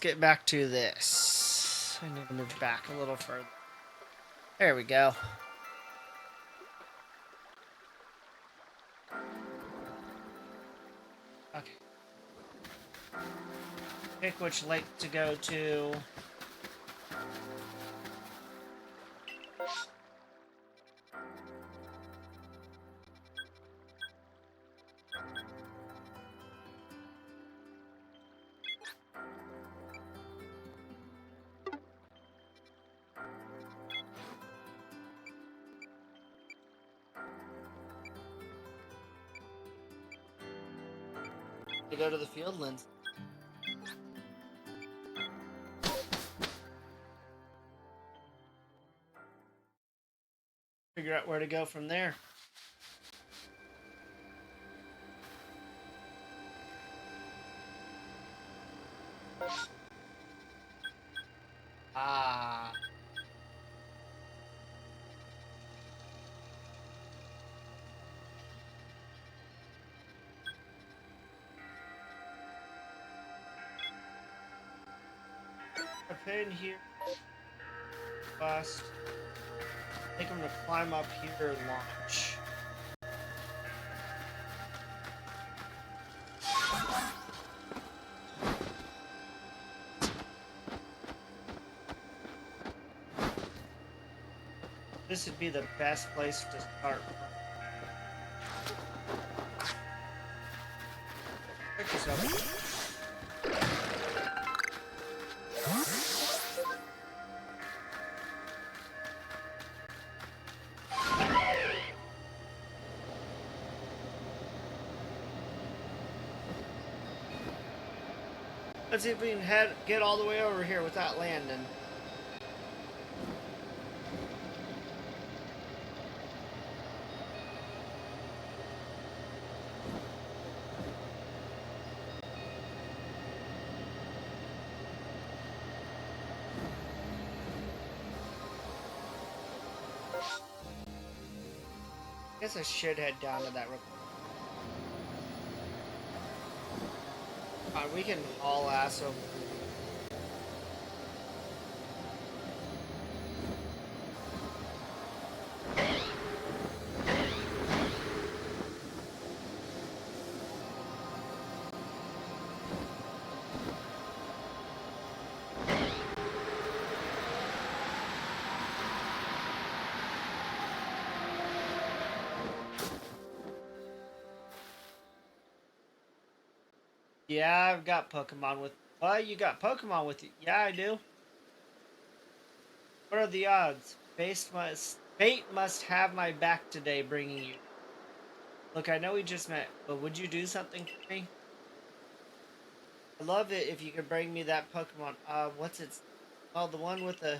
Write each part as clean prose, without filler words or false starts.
get back to this. I need to move back a little further. There we go. Okay. Pick which lake to go to. To go to the Fieldlands. Figure out where to go from there. Ah. A pin here. Bust. I think I'm gonna climb up here and launch. This would be the best place to start. Check this out. Let's see if we can get all the way over here without landing. I guess I should head down to that. We can haul ass over. Yeah, I've got Pokemon with. You got Pokemon with you? Yeah, I do. What are the odds? Fate must have my back today, bringing you. Look, I know we just met, but would you do something for me? I'd love it if you could bring me that Pokemon. What's it? Oh, the one with the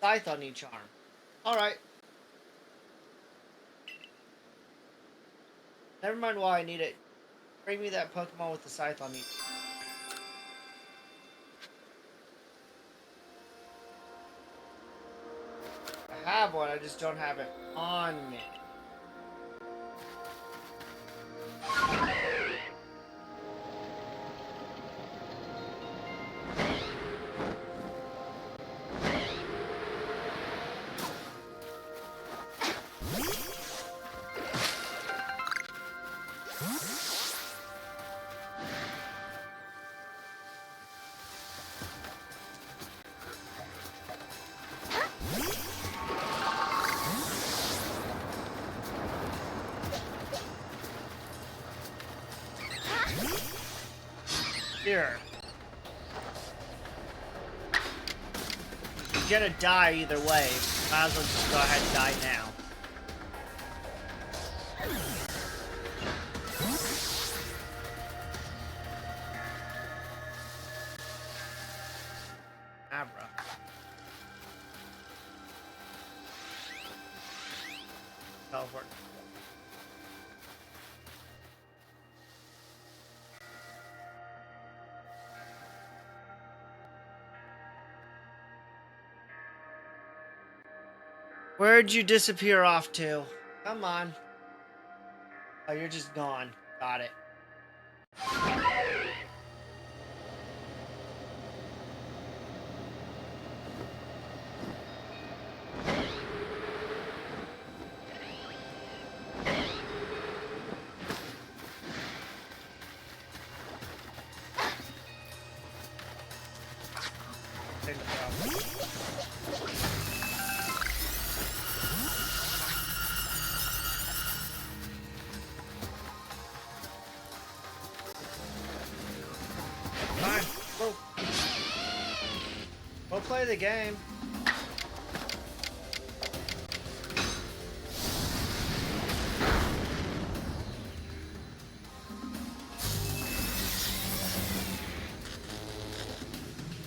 scythe on each arm. All right. Never mind why I need it. Bring me that Pokemon with the scythe on each arm. I have one, I just don't have it on me. Here. You're gonna die either way. Might as well just go ahead and die now. Abra. Teleport. Where'd you disappear off to? Come on. Oh, you're just gone. Got it. play the game.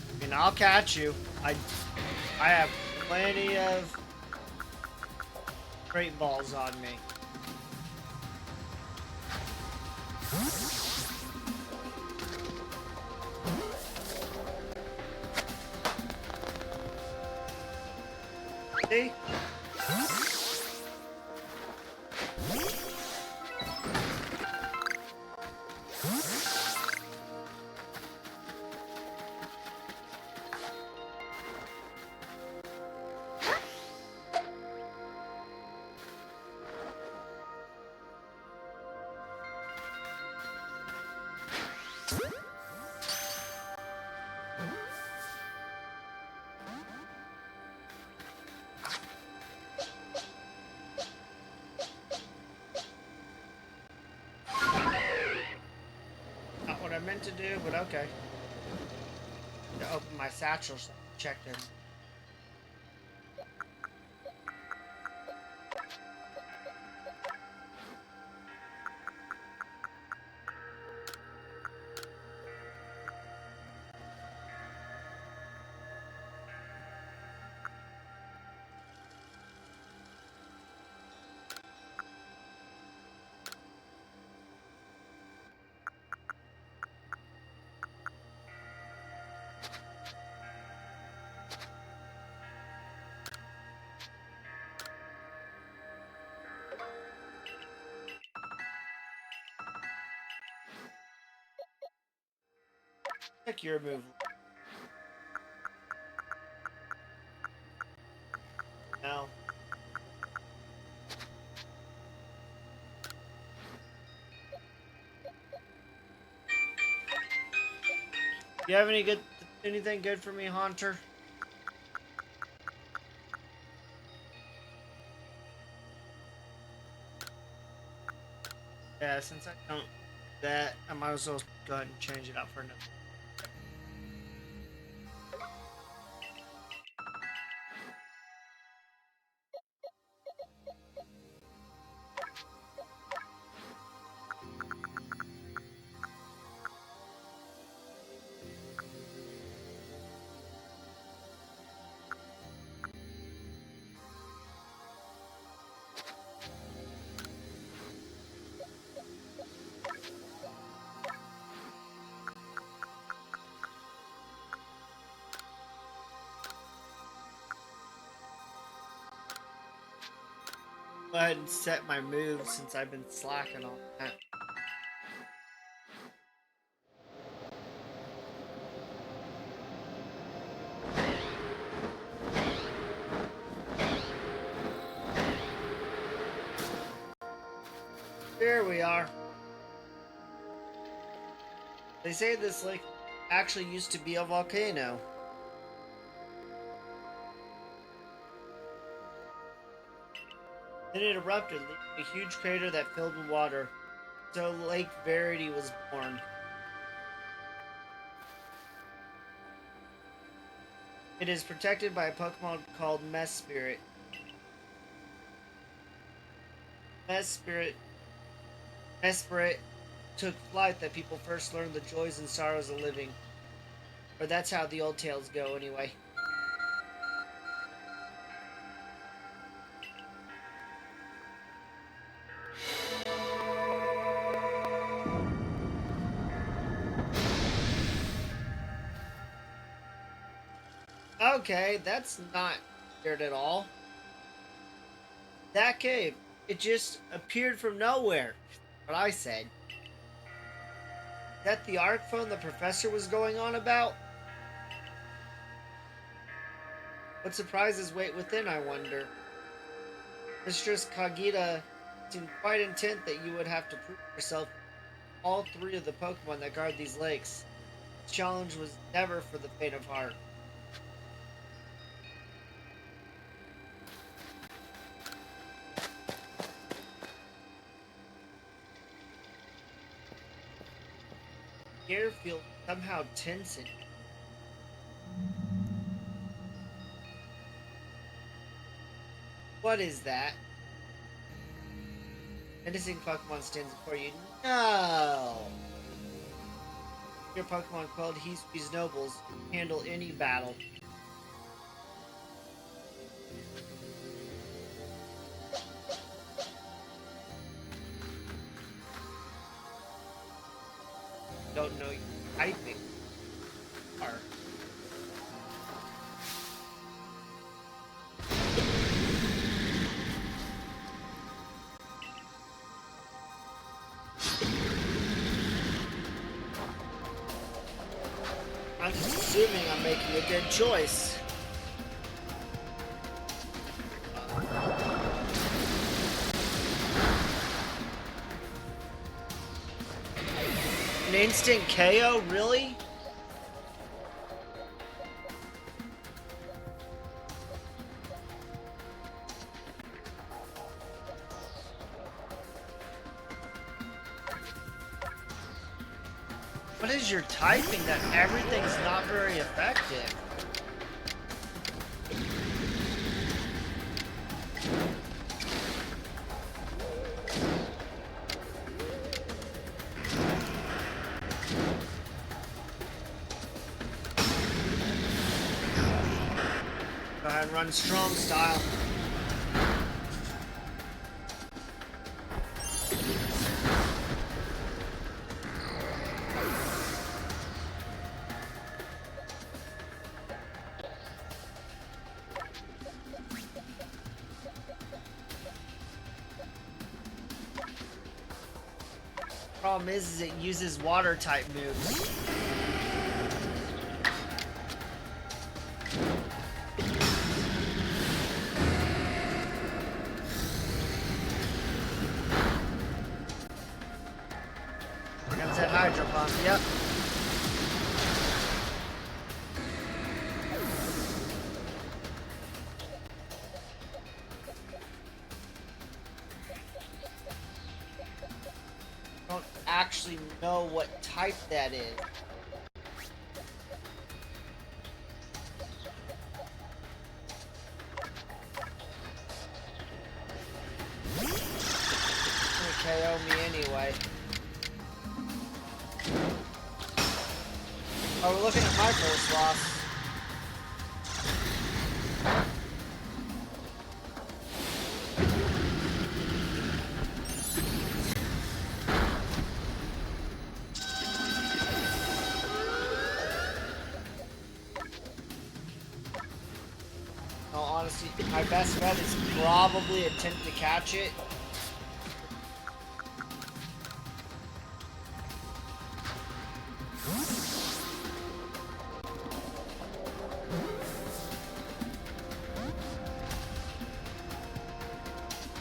I mean, I'll catch you. I have plenty of great balls on me. See? Not what I meant to do, but okay. To open my satchel so I can check in. Check your move. Now. You have anything good for me, Haunter? Yeah, since I don't do that, I might as well go ahead and change it out for another. Go ahead and set my moves since I've been slacking on that. Here we are. They say this lake actually used to be a volcano. Then it erupted, leaving a huge crater that filled with water. So Lake Verity was born. It is protected by a Pokemon called Mesprit. Mesprit took flight that people first learned the joys and sorrows of living. Or that's how the old tales go, anyway. Okay, that's not weird at all. That cave, it just appeared from nowhere. What I said. That the arc phone the professor was going on about? What surprises wait within, I wonder? Mistress Kagita seemed quite intent that you would have to prove yourself all three of the Pokemon that guard these lakes. This challenge was never for the faint of heart. The air feels somehow tense in here. What is that? Menacing Pokemon stands before you. No! Your Pokemon called Hispi's Nobles handle any battle. Don't know you typing. Are. I'm just assuming I'm making a good choice. An instant KO? Really? What is your typing that everything's not very effective? Go ahead and run strong style. Problem is it uses water type moves. Here comes that Hydro Pump, yep. Don't actually know what type that is. KO me anyway. Oh, we're looking at my first loss. No, honestly, my best bet is probably attempt to catch it.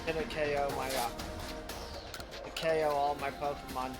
Gonna KO my KO all my Pokemon.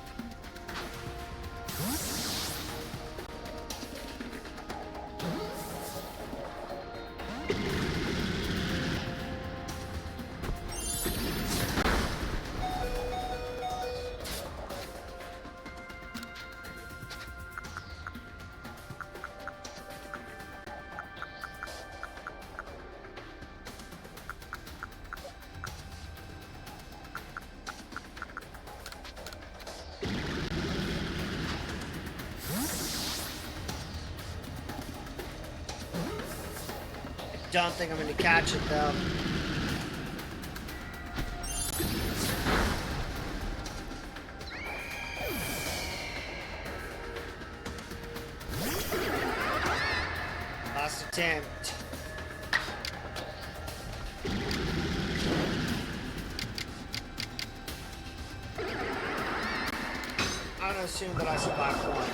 Don't think I'm gonna catch it though. Last attempt. I'm gonna assume that I survived one.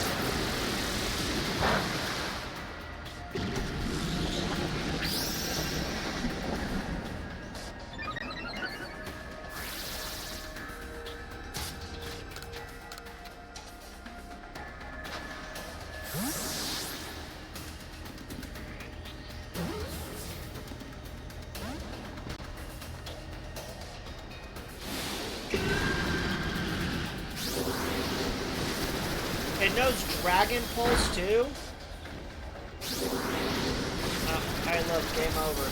It knows Dragon Pulse too? Oh, I love game over.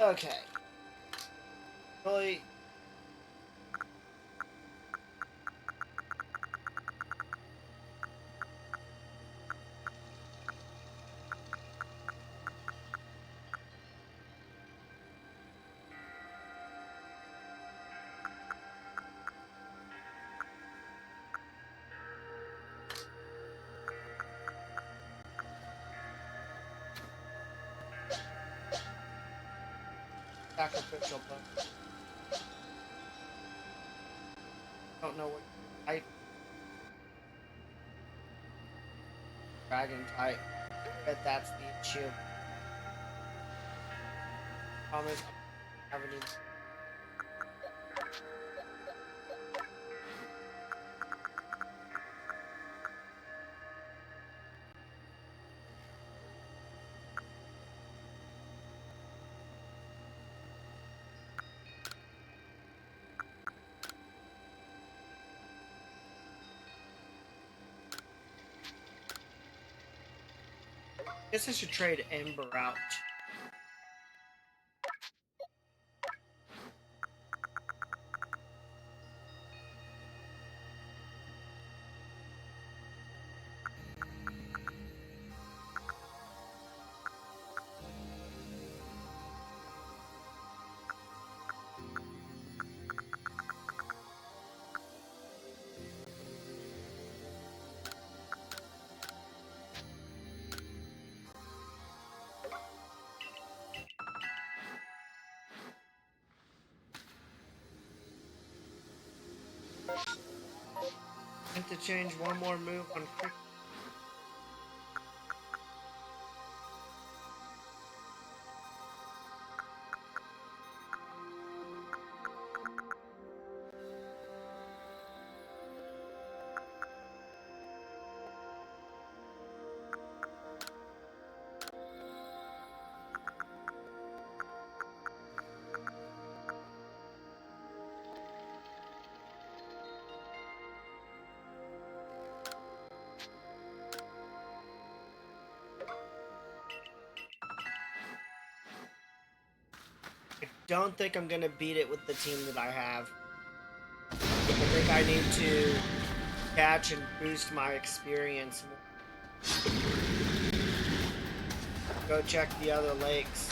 Okay. Really. Sacrificial bone. Don't know what type. Dragon type. Bet that's the issue. Promise I haven't even. Guess I should trade Ember out. I have to change one more move on quick. I don't think I'm gonna beat it with the team that I have. I think I need to catch and boost my experience more. Go check the other lakes.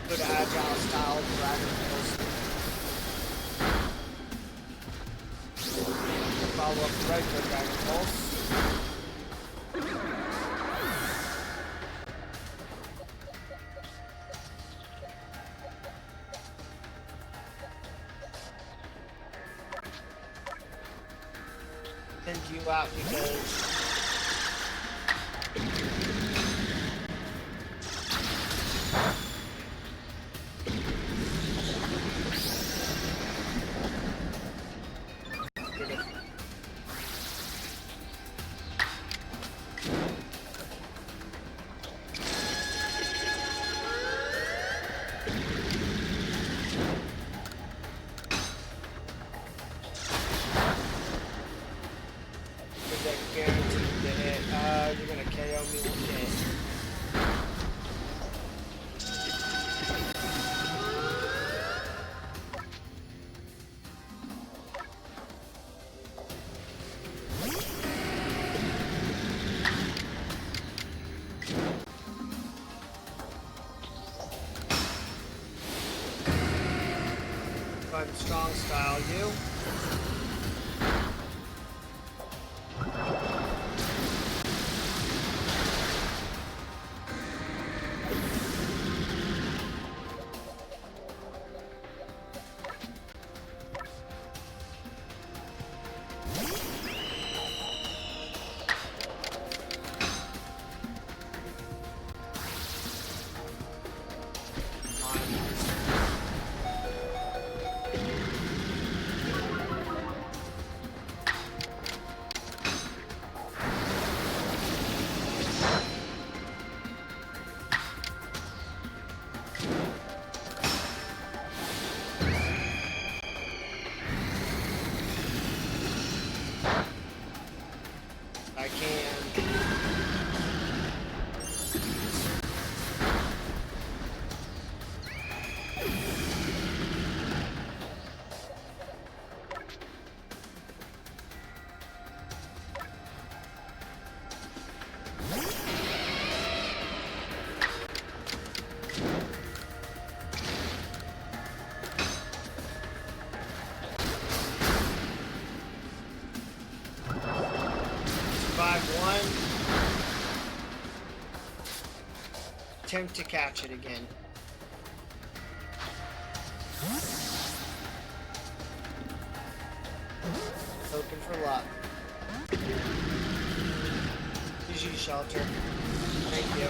Good agile style Dragon Pulse. Follow up the regular Dragon Pulse. Send you out because guaranteed to hit. You're gonna KO me with it. Fun strong style, you. I can. Attempt to catch it again. Hoping for luck. GG, Shelter. Thank you.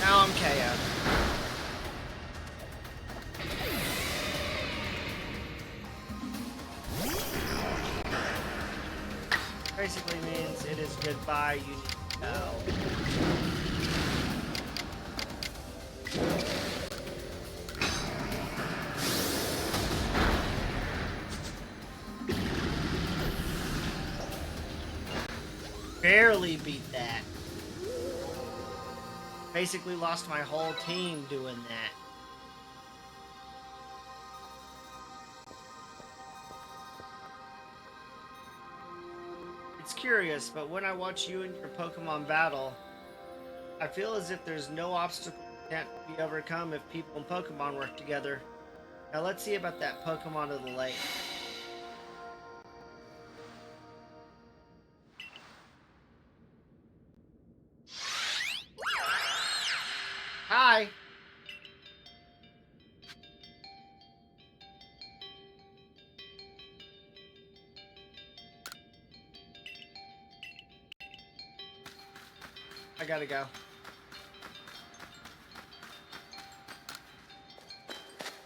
Now I'm KO'd. Basically means it is goodbye, you need to go. Barely beat that. Basically lost my whole team doing that. It's curious, but when I watch you and your Pokemon battle, I feel as if there's no obstacle that can't be overcome if people and Pokemon work together. Now let's see about that Pokemon of the lake. Hi! I gotta go.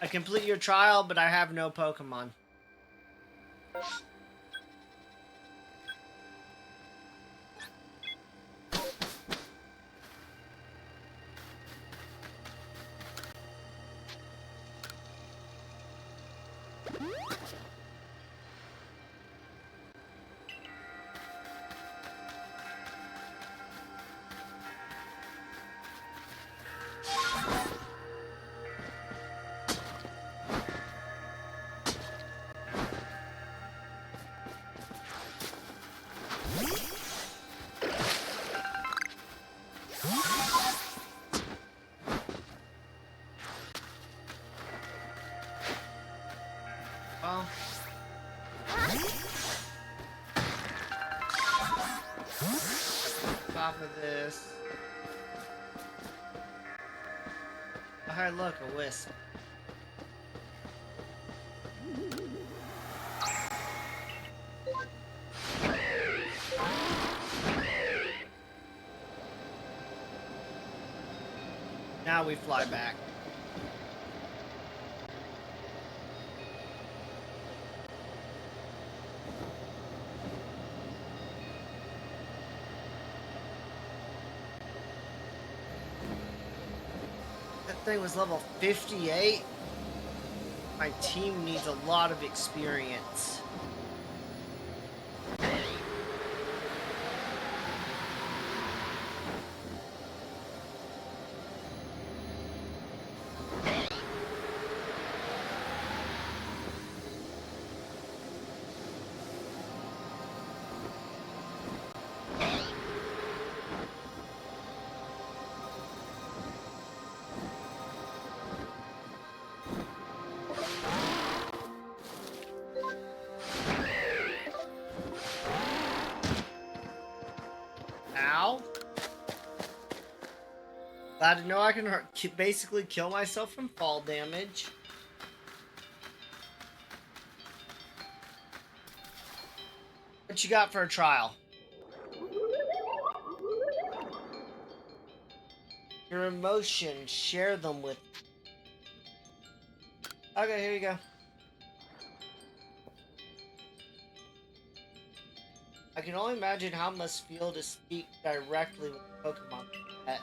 I complete your trial, but I have no Pokemon. Well, top of this. Oh, hey, look, a wisp. Now we fly back. That thing was level 58. My team needs a lot of experience. Ow. Glad to know I can basically kill myself from fall damage. What you got for a trial? Your emotions, share them with. Okay, here you go. I can only imagine how it must feel to speak directly with a Pokemon like that.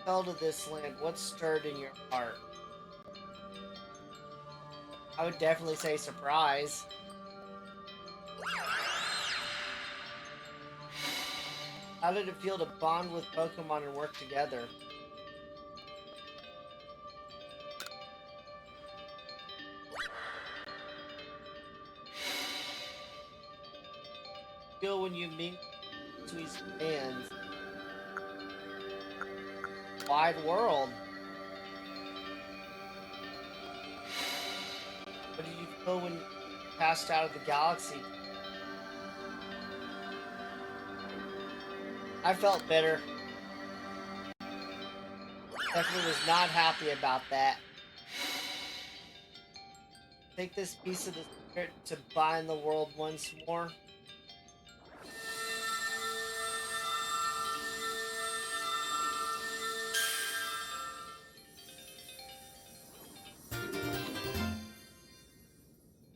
Tell to this land what stirred in your heart. I would definitely say surprise. How did it feel to bond with Pokemon and work together? Feel when you meet Sweet's fans. Wide world. What did you feel when you passed out of the galaxy? I felt bitter. Definitely was not happy about that. Take this piece of the spirit to bind the world once more.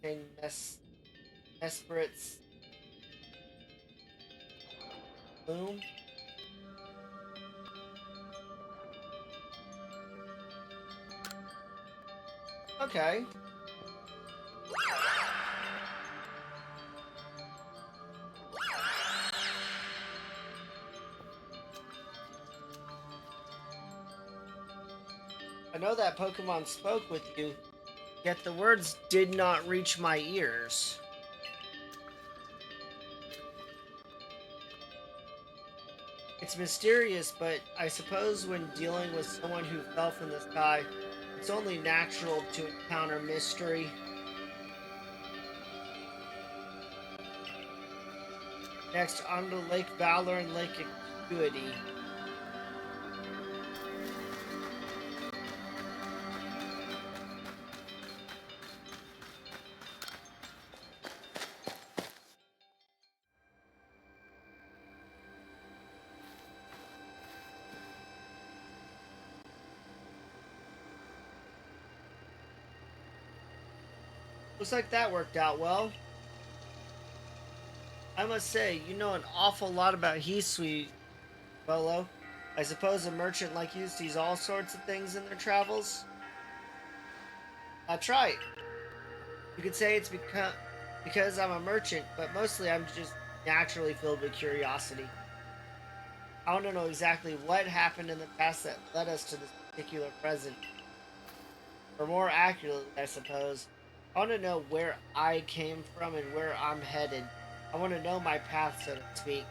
Okay, Nesprit's Boom. Okay. I know that Pokemon spoke with you, yet the words did not reach my ears. It's mysterious, but I suppose when dealing with someone who fell from the sky, it's only natural to encounter mystery. Next, on to Lake Valor and Lake Acuity. Looks like that worked out well. I must say, you know an awful lot about Hisui, Bolo. I suppose a merchant like you sees all sorts of things in their travels? That's right. You could say it's because I'm a merchant, but mostly I'm just naturally filled with curiosity. I want to know exactly what happened in the past that led us to this particular present. Or more accurately, I suppose, I want to know where I came from and where I'm headed. I want to know my path, so to speak.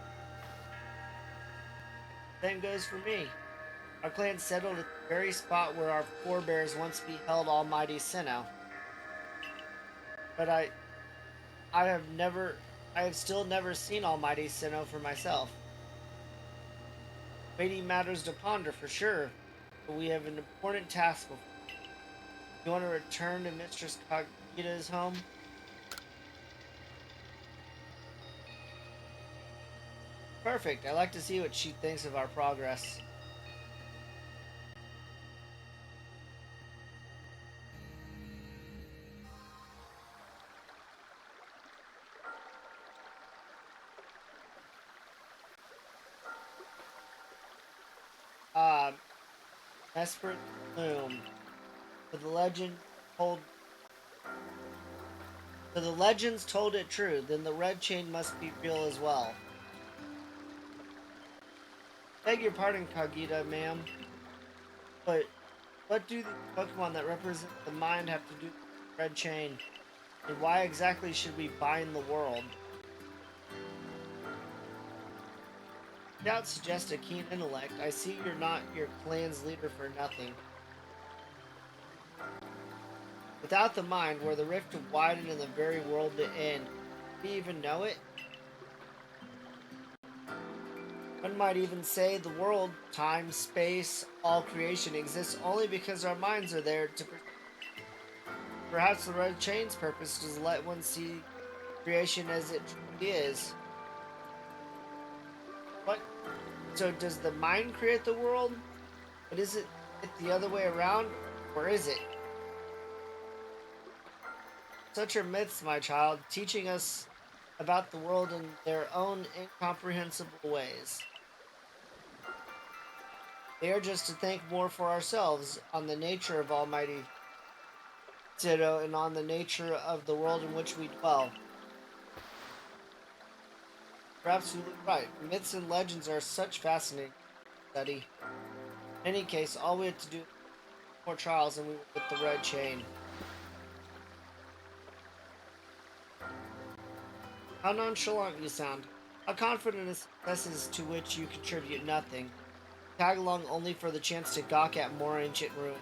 Same goes for me. Our clan settled at the very spot where our forebears once beheld Almighty Sinnoh. But I have never, I have still never seen Almighty Sinnoh for myself. Weighty matters to ponder for sure, but we have an important task before. You want to return to Mistress Kagita's home? Perfect. I'd like to see what she thinks of our progress. Ah, Desperate Bloom. For the legend told for the legends told it true, then the red chain must be real as well. Beg your pardon, Kagita, ma'am, but what do the Pokemon that represent the mind have to do with the red chain? And why exactly should we bind the world? Doubt suggests a keen intellect. I see you're not your clan's leader for nothing. Without the mind, were the rift to widen and the very world to end, do we even know it? One might even say the world, time, space, all creation exists only because our minds are there to. Perhaps the red chain's purpose is to let one see creation as it truly is. What? So does the mind create the world? But is it the other way around? Or is it? Such are myths, my child, teaching us about the world in their own incomprehensible ways. They are just to think more for ourselves on the nature of Almighty Ditto and on the nature of the world in which we dwell. You're absolutely right. Myths and legends are such fascinating study. In any case, all we have to do is more trials and we will get the red chain. How nonchalant you sound. How confident in successes to which you contribute nothing. Tag along only for the chance to gawk at more ancient ruins.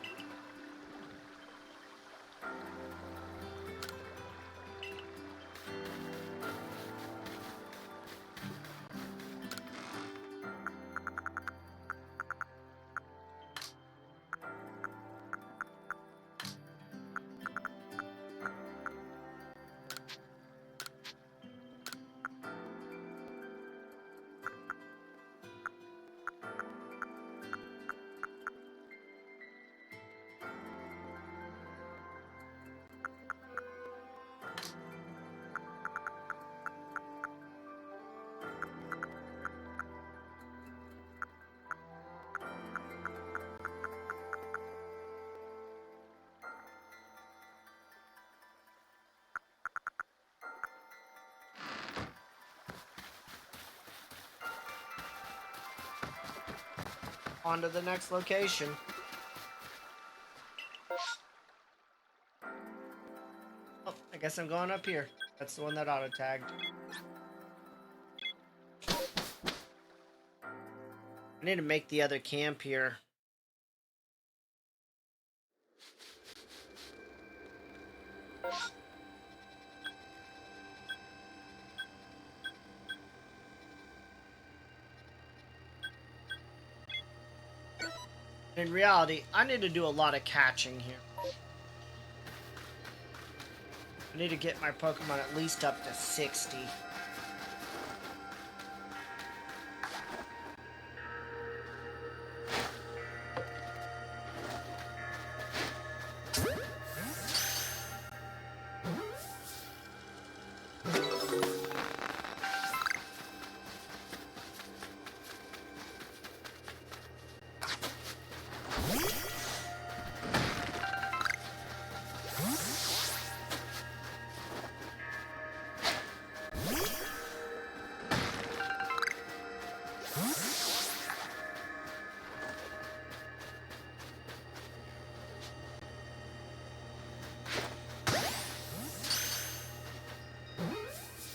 On to the next location. Oh, I guess I'm going up here. That's the one that auto-tagged. I need to make the other camp here. In reality, I need to do a lot of catching here. I need to get my Pokemon at least up to 60.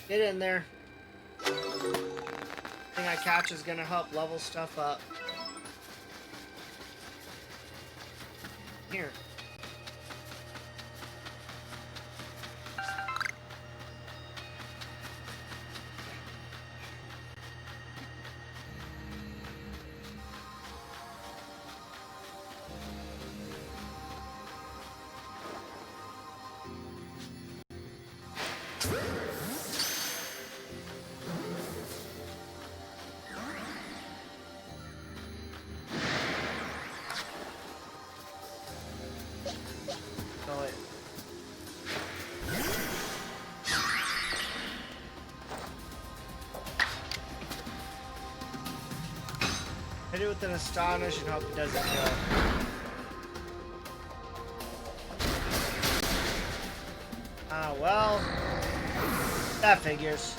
Get in there. Thing I catch is gonna help level stuff up. Here. So it. Hit it with an Astonish and hope it doesn't go. Ah, well. That figures.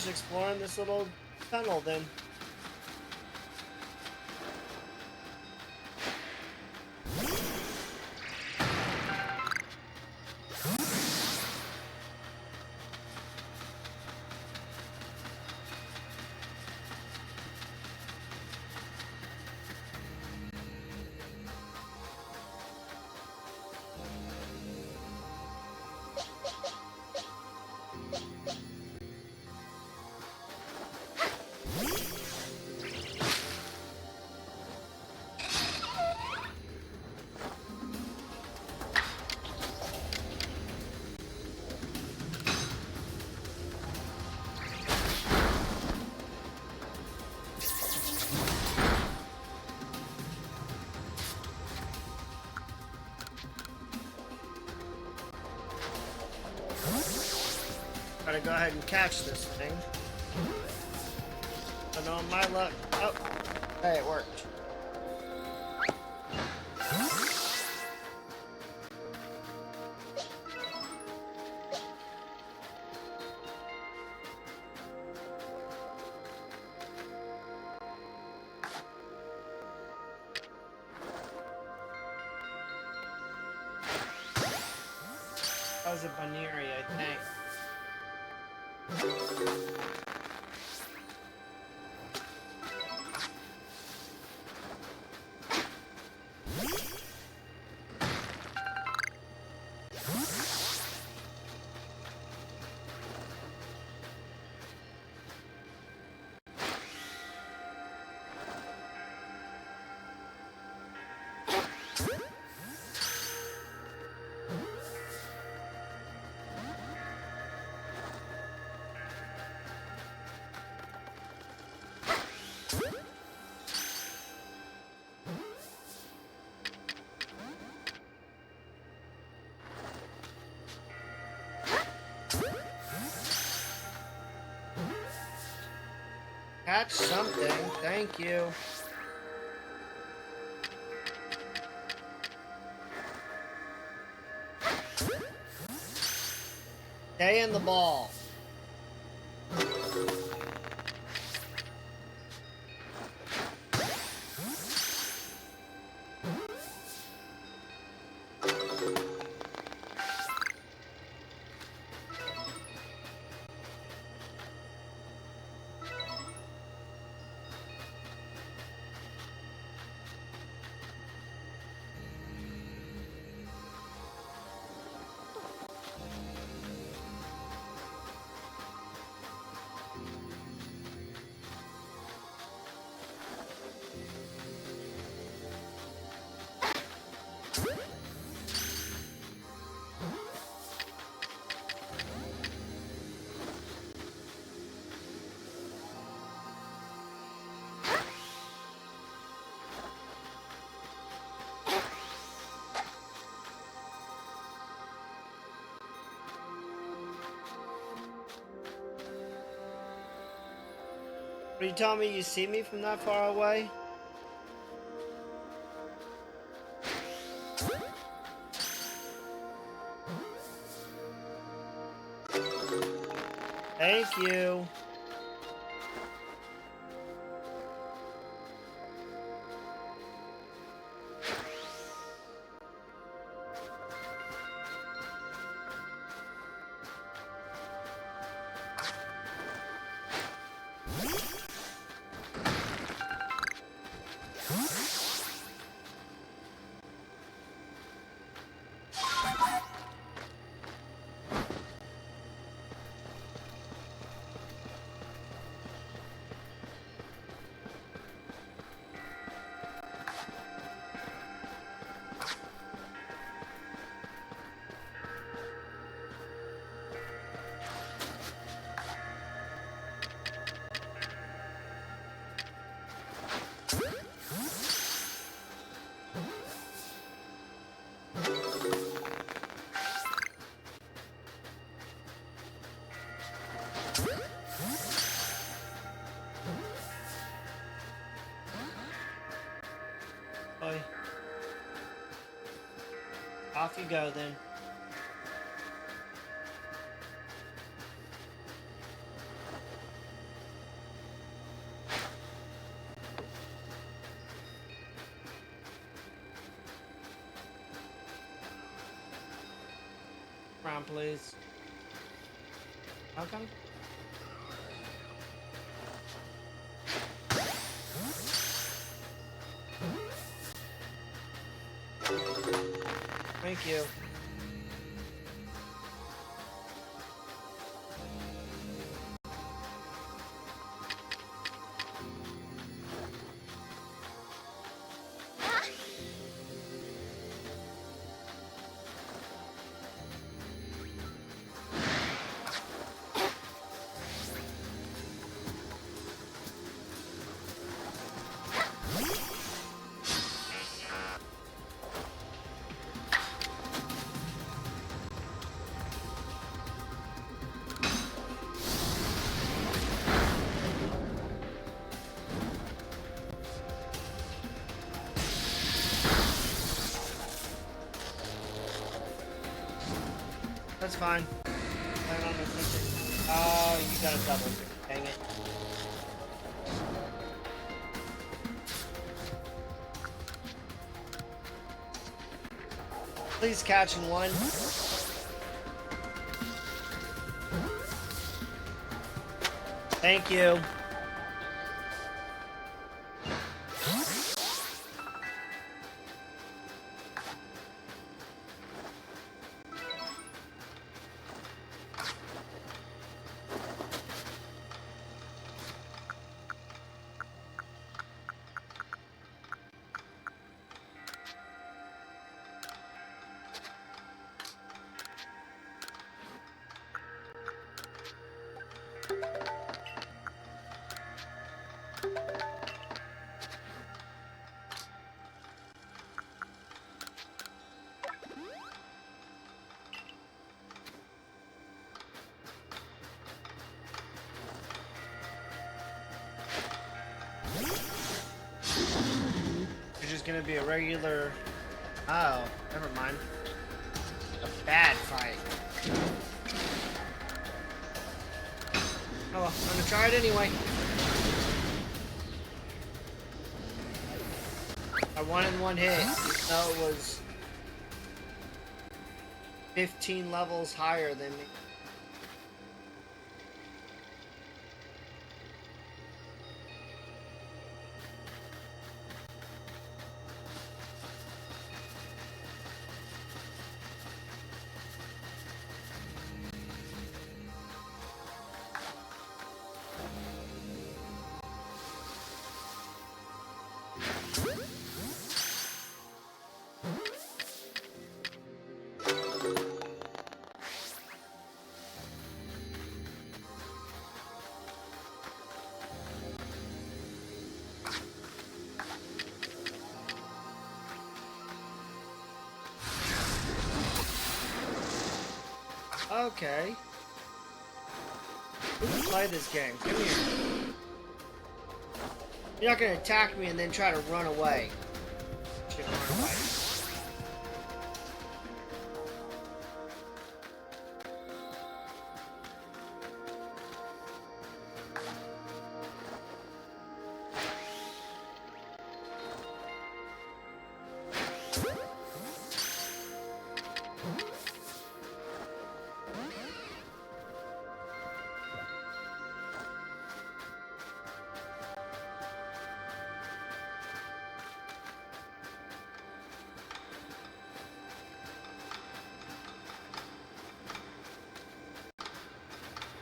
finish exploring this little tunnel then. Gotta go ahead and catch this thing. But on my luck, oh, hey, it worked. That was a Baneri, I think. Catch something, thank you. Stay in the ball. Are you telling me you see me from that far away? Thank you. Boy. Off you go then. around, please. I'll come. Thank you. That's fine. Plan on attempting. Oh, you got a double. Dang it. Please catch in one. Thank you. You're just gonna be a regular. Oh, never mind. A bad fight. Oh well, I'm gonna try it anyway. I won in one hit, even though it was 15 levels higher than me. Okay. We can play this game. Come here. You're not gonna attack me and then try to run away. Shit, run away.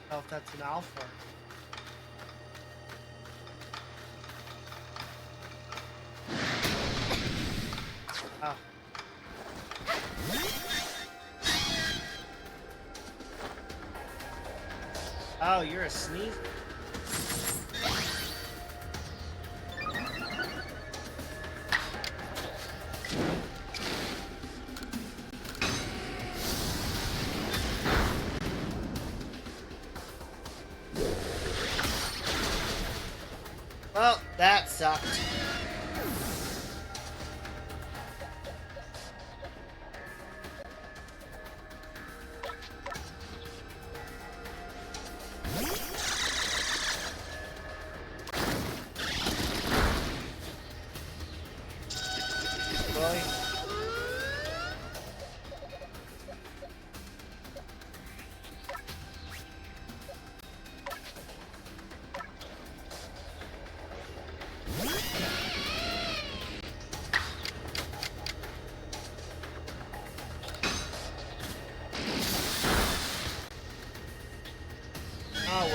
I don't know if that's an alpha. Oh. Oh, you're a sneeze? Well, that sucked.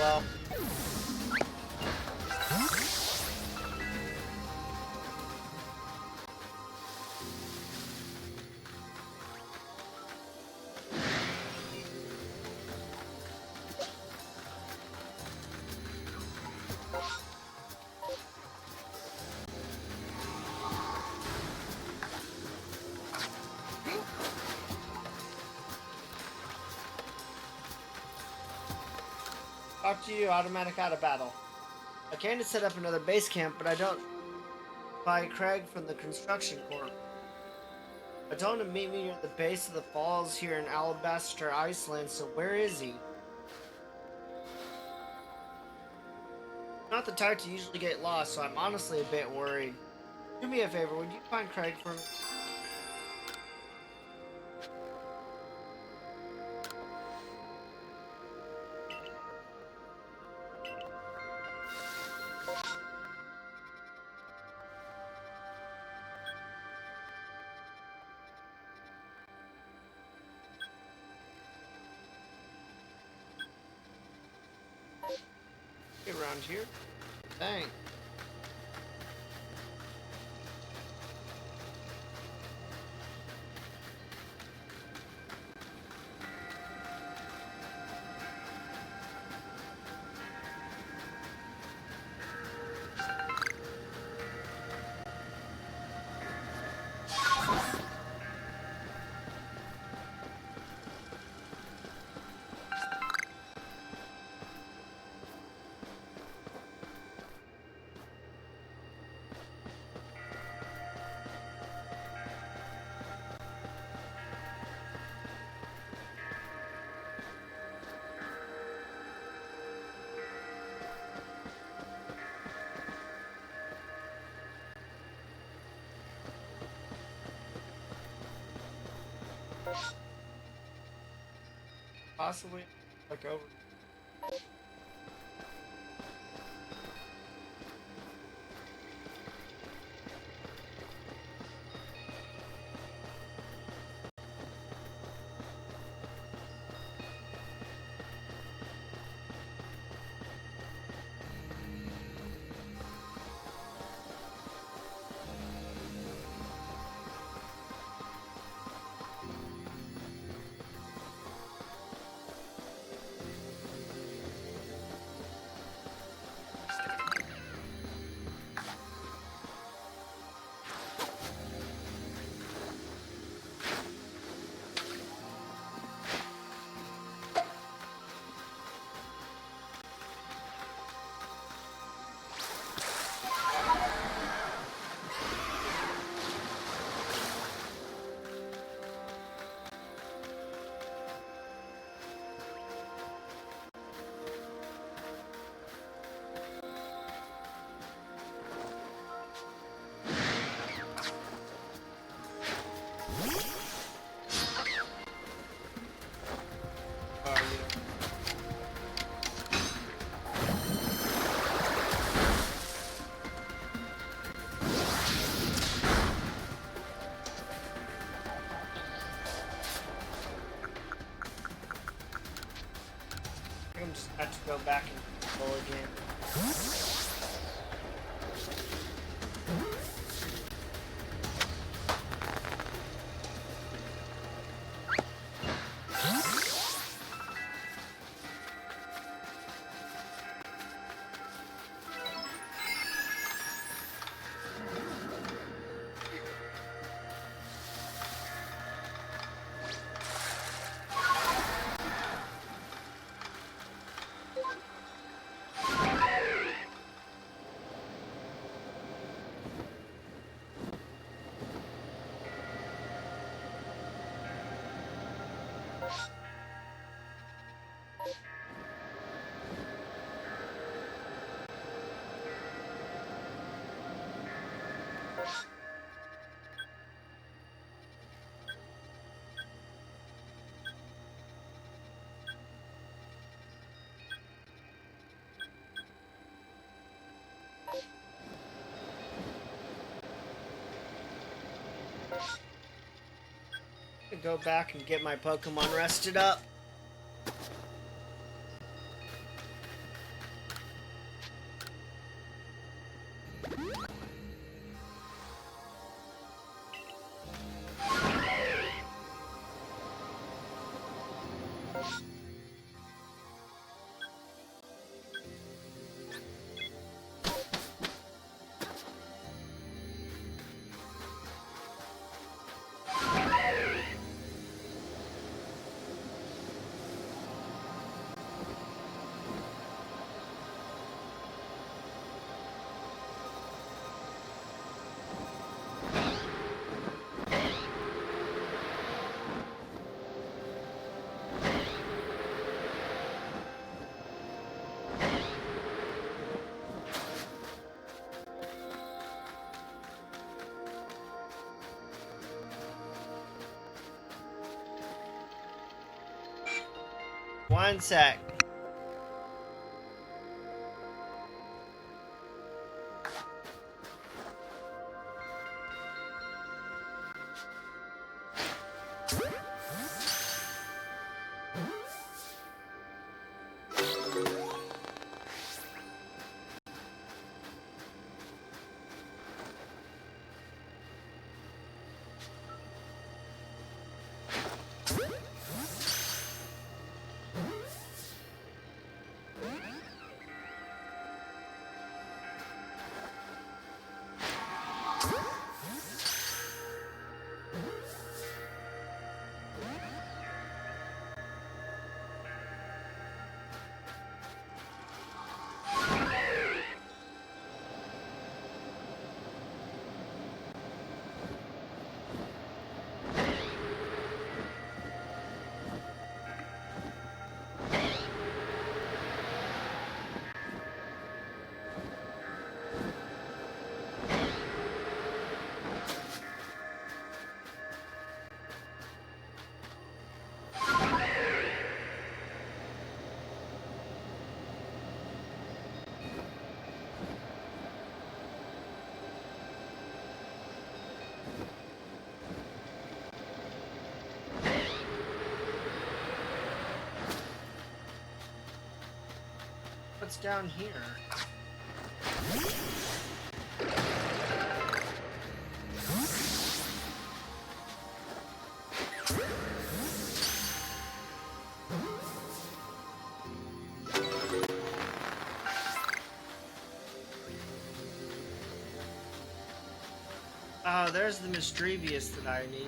well. Talk to you, automatic out of battle. I came to set up another base camp, but I don't find Craig from the construction corps. I told him to meet me near the base of the falls here in Alabaster, Iceland, so where is he? I'm not the type to usually get lost, so I'm honestly a bit worried. Do me a favor, would you find Craig for me? Around here? Thanks. Possibly, like over. I'm just have to go back and pull again. Go back and get my Pokemon rested up. One sec. What's down here? Oh, there's the mischievous that I need.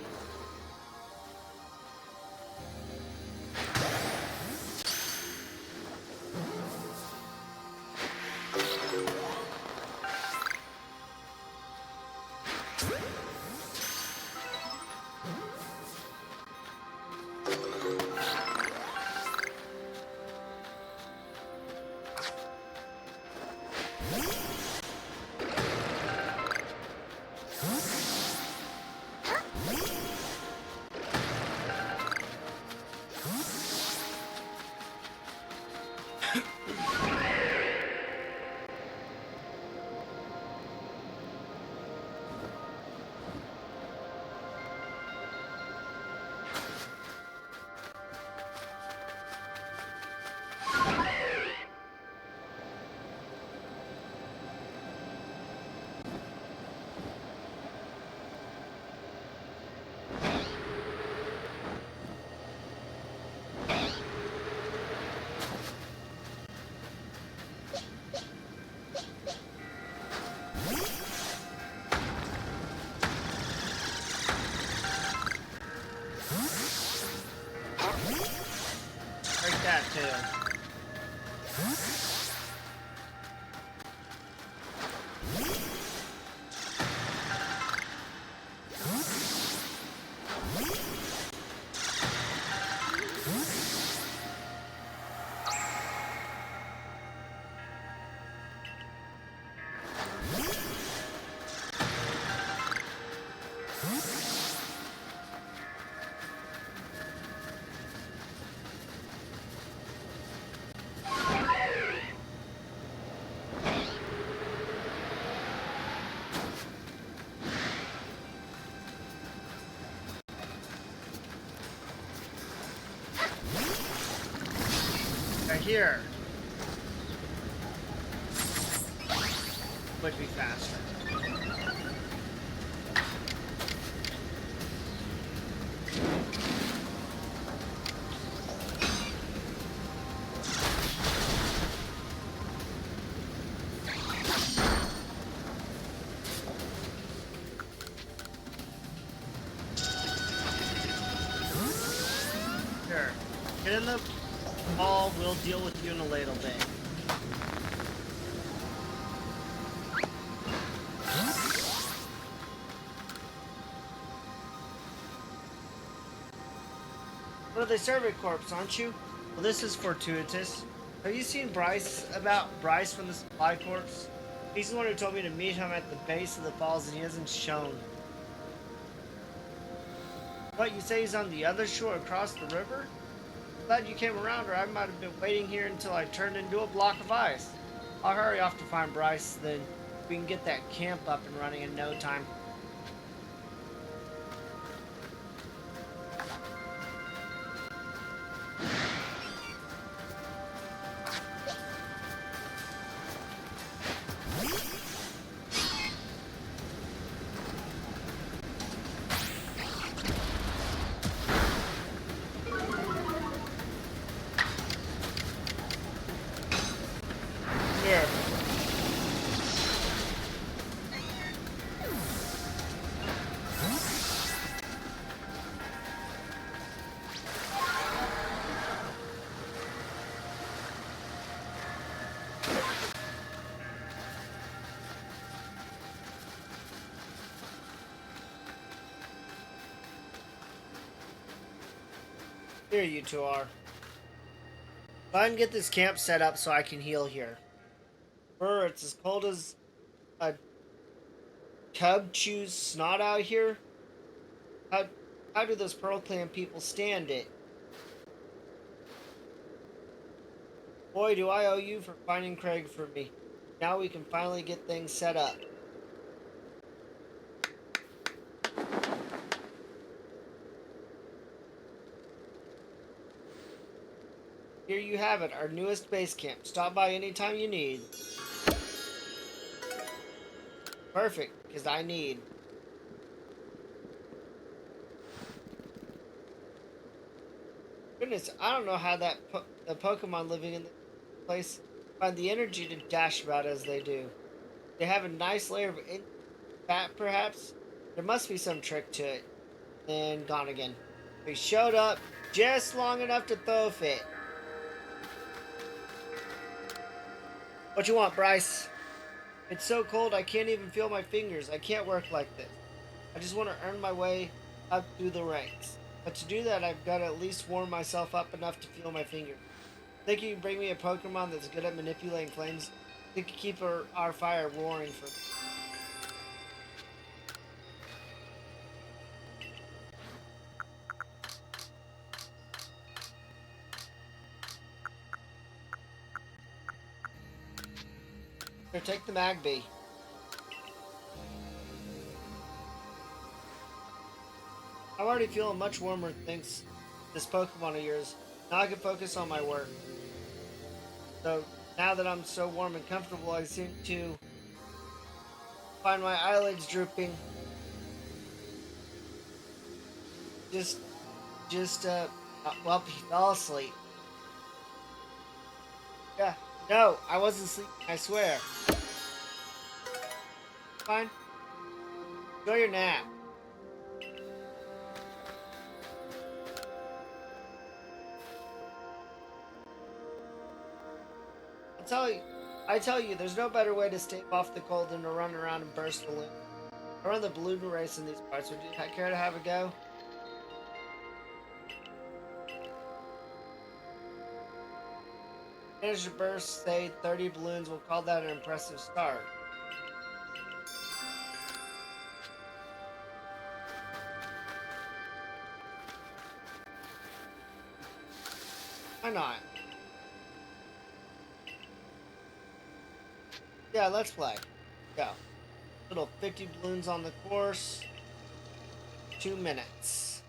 Break that too. Right here. Would be faster. Here. Get in the ball, we'll deal with you in a little bit. Well, they serve a corpse, aren't you? Well, this is fortuitous. Have you seen Bryce from the supply corps? He's the one who told me to meet him at the base of the falls, and he hasn't shown. What, you say he's on the other shore across the river? Glad you came around, or I might have been waiting here until I turned into a block of ice. I'll hurry off to find Bryce, then we can get that camp up and running in no time. Here. Here you two are. Go ahead and get this camp set up so I can heal here. It's as cold as a cub chews snot out here. How, how do those Pearl Clan people stand it? Boy, do I owe you for finding Craig for me. Now we can finally get things set up. Here you have it, our newest base camp. Stop by anytime you need. Perfect, because I need. Goodness, I don't know how the Pokemon living in this place find the energy to dash about as they do. They have a nice layer of fat, perhaps? There must be some trick to it. Then gone again. They showed up just long enough to throw a fit. What you want, Bryce? It's so cold I can't even feel my fingers. I can't work like this. I just want to earn my way up through the ranks. But to do that, I've got to at least warm myself up enough to feel my fingers. Think you can bring me a Pokemon that's good at manipulating flames? Think you keep our fire roaring for me? Here, take the Magby. I'm already feeling much warmer thanks to this Pokemon of yours. Now I can focus on my work. So, now that I'm so warm and comfortable, I seem to find my eyelids drooping. Well, he fell asleep. Yeah, no, I wasn't sleeping, I swear. Fine. Enjoy your nap. I tell you, there's no better way to stave off the cold than to run around and burst balloons. I run the balloon race in these parts. Would you care to have a go? Manage to burst, say, 30 balloons. We'll call that an impressive start. Why not? Yeah, let's play. Go. Little 50 balloons on the course. 2 minutes.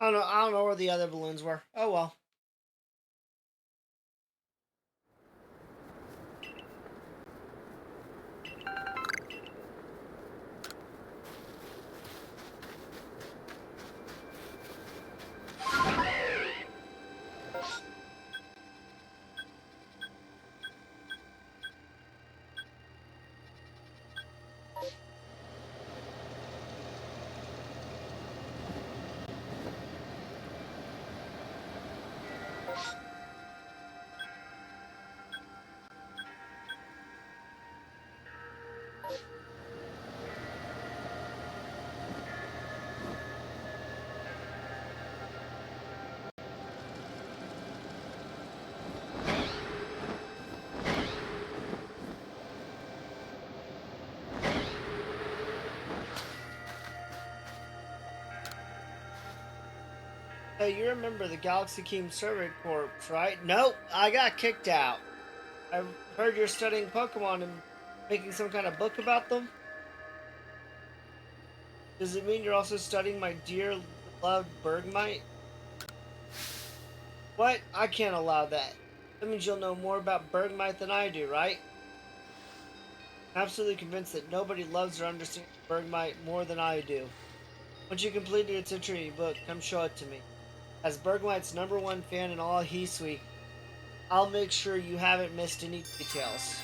I don't know where the other balloons were. Oh well. Hey, you remember the Galaxy King Servant Corps, right? Nope, I got kicked out. I heard you're studying Pokemon and making some kind of book about them. Does it mean you're also studying my dear beloved Bergmite? What? I can't allow that. That means you'll know more about Bergmite than I do, right? I'm absolutely convinced that nobody loves or understands Bergmite more than I do. Once you completed its entry book, come show it to me. As Bergmite's #1 fan in all Hisui, I'll make sure you haven't missed any details.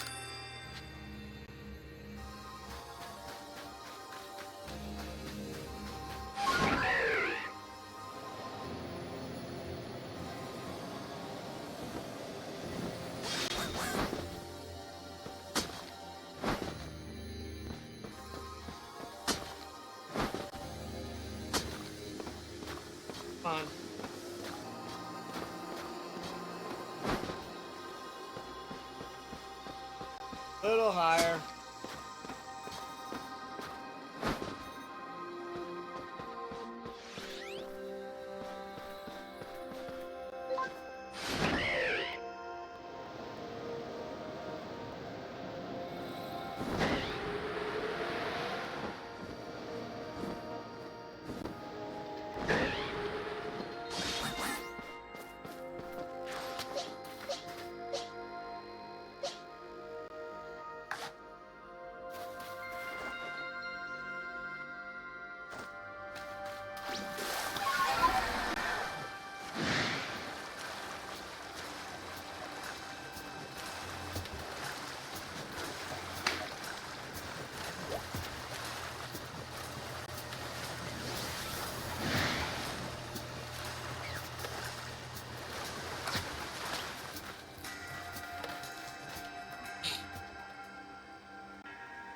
Come on. A little higher.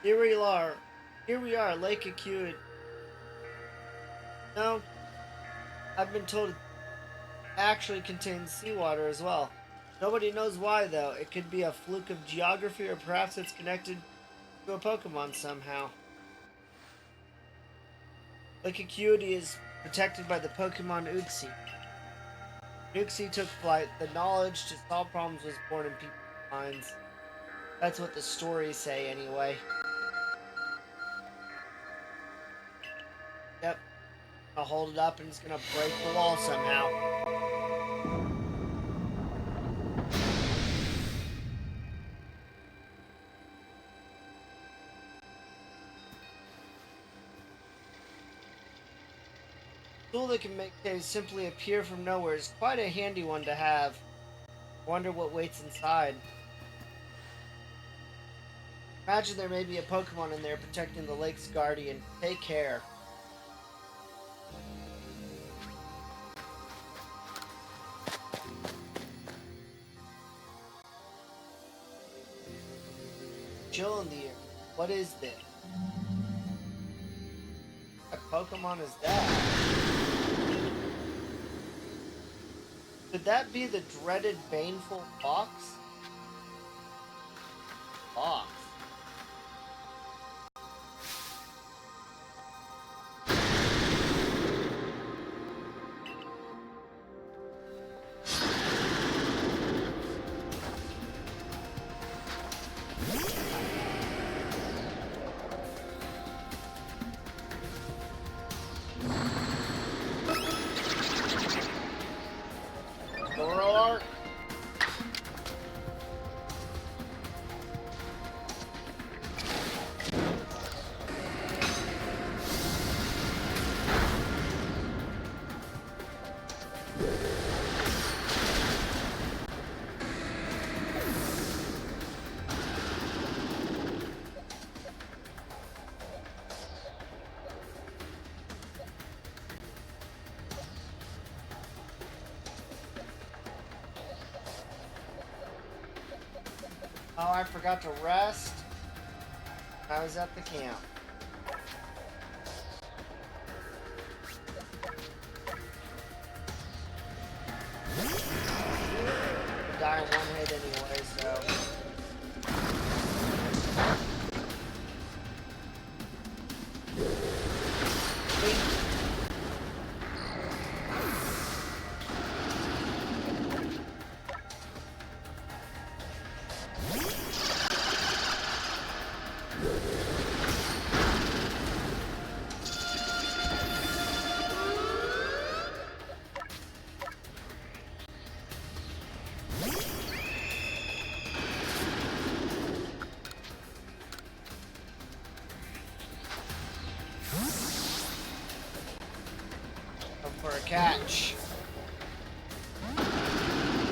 Here we are. Here we are, Lake Acute. No, I've been told it actually contains seawater as well. Nobody knows why, though. It could be a fluke of geography, or perhaps it's connected to a Pokemon somehow. Lake Acuity is protected by the Pokemon Uxie. Uxie took flight. The knowledge to solve problems was born in people's minds. That's what the stories say, anyway. Yep. I'll hold it up and it's gonna break the wall somehow. A tool that can make things simply appear from nowhere is quite a handy one to have. Wonder what waits inside. Imagine there may be a Pokemon in there protecting the lake's guardian. Take care. Chill in the air. What is this? What Pokemon is that? Could that be the dreaded Baneful Fox? Fox. Oh, I forgot to rest. I was at the camp. I die in one hit anyway, so. Go for a catch.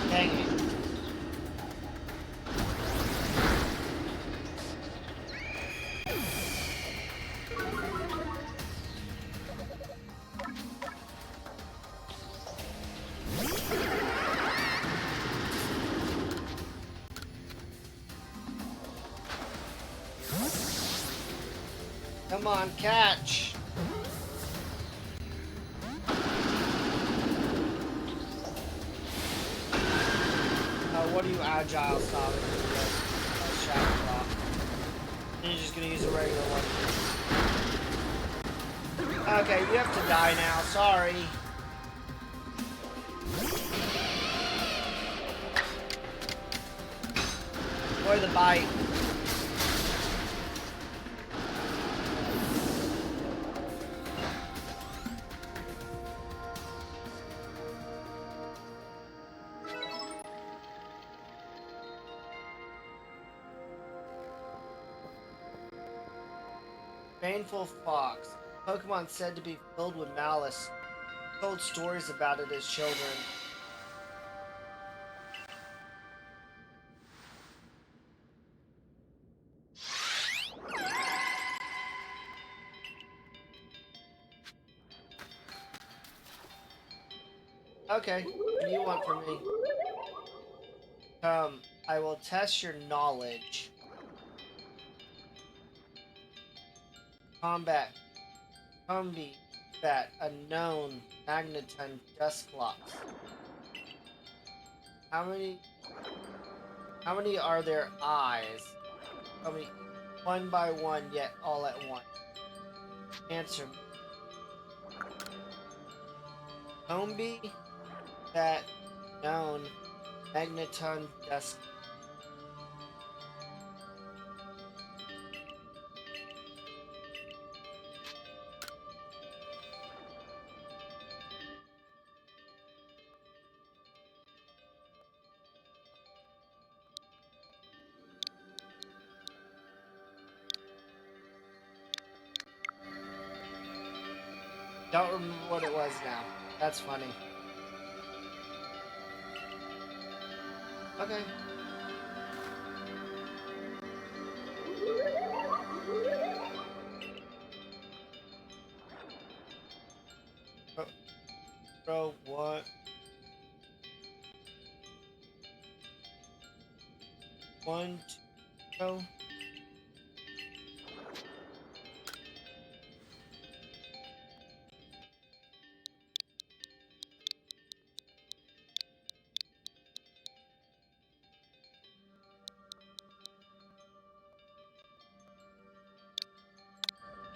Dang it. Come on, catch. What are you agile stopping? Shadow block. And you're just gonna use a regular one. Okay, you have to die now. Sorry. Or the bite. Painful Fox. Pokemon said to be filled with malice. Told stories about it as children. Okay, what do you want from me? I will test your knowledge. Combat. Combat. Unknown. Magneton. Dusclops. How many are there eyes? Tell me one by one, yet all at once. Answer me. Combi. That. Known. Magneton. Dusclops. Don't remember what it was now. That's funny. Okay. Bro, what? One, two, go.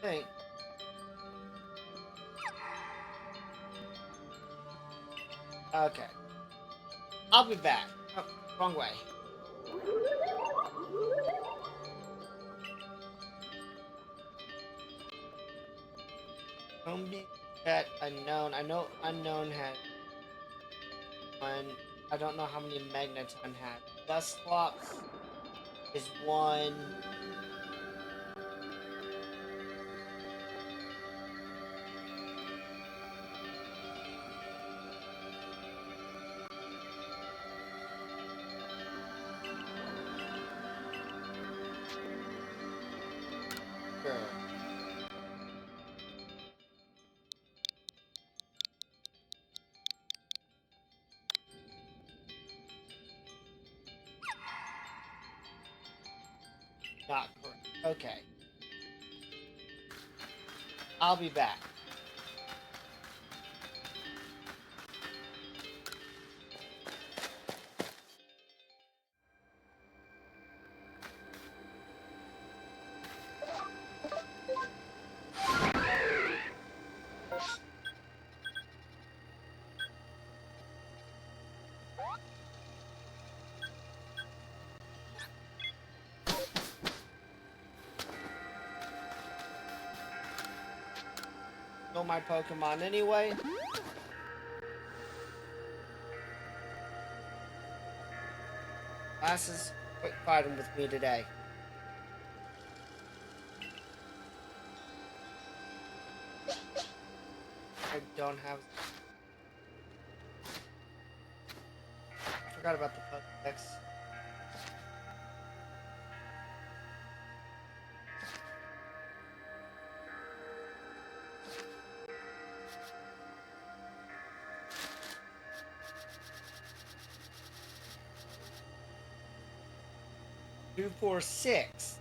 Hey. Okay. I'll be back. Oh, wrong way. Combi Pet Unknown. I know Unknown had one. I don't know how many Magneton had. Dusclops is one. Sure. not correct. Okay. I'll be back. Know my Pokemon anyway. Glasses, quit fighting with me today. I don't have. I forgot about the Pokedex. Two, four, six.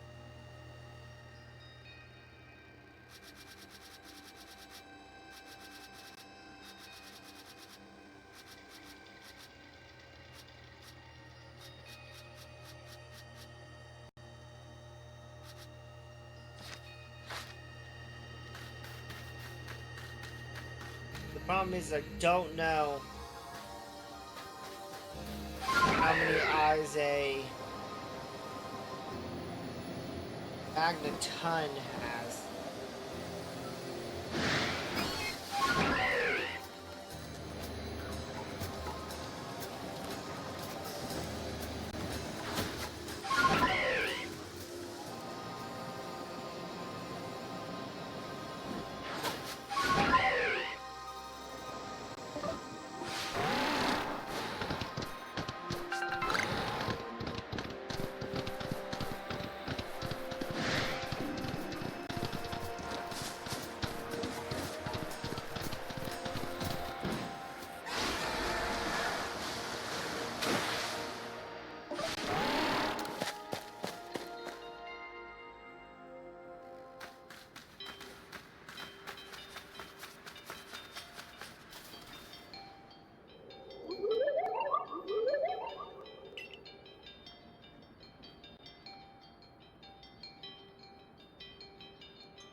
The problem is I don't know how many eyes a Magneton has.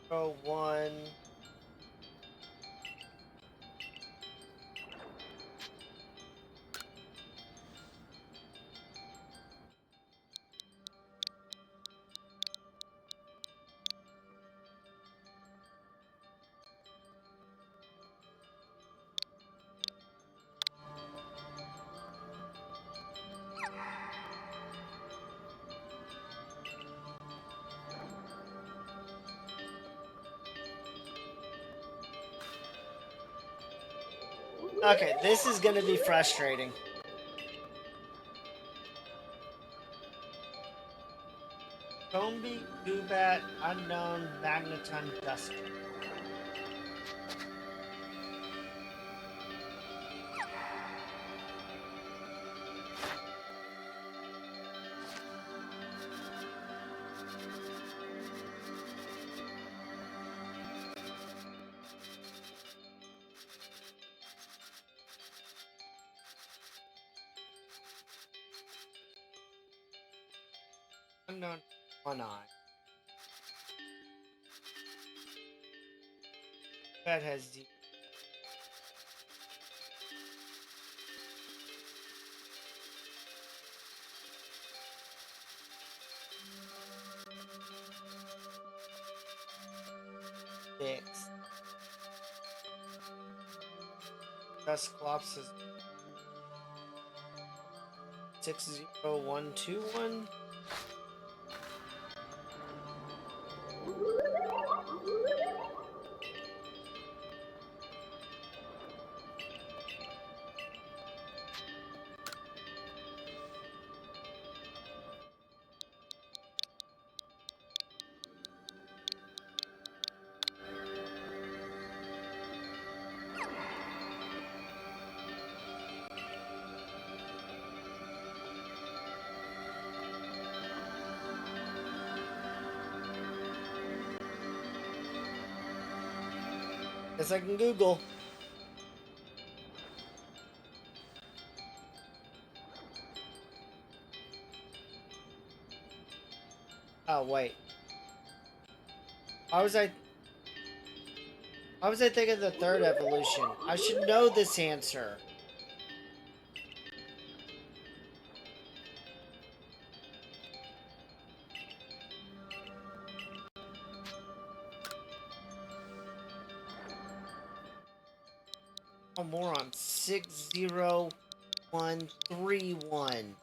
Throw one. Okay, this is gonna be frustrating. Combi, Zubat, Unknown, Magneton, Duster. Unknown, one eye. That has Z. Six. Dusclops is 60121. Guess I can Google. Oh, wait. Why was I... Why was I thinking the third evolution? I should know this answer. Oh, moron. 60131.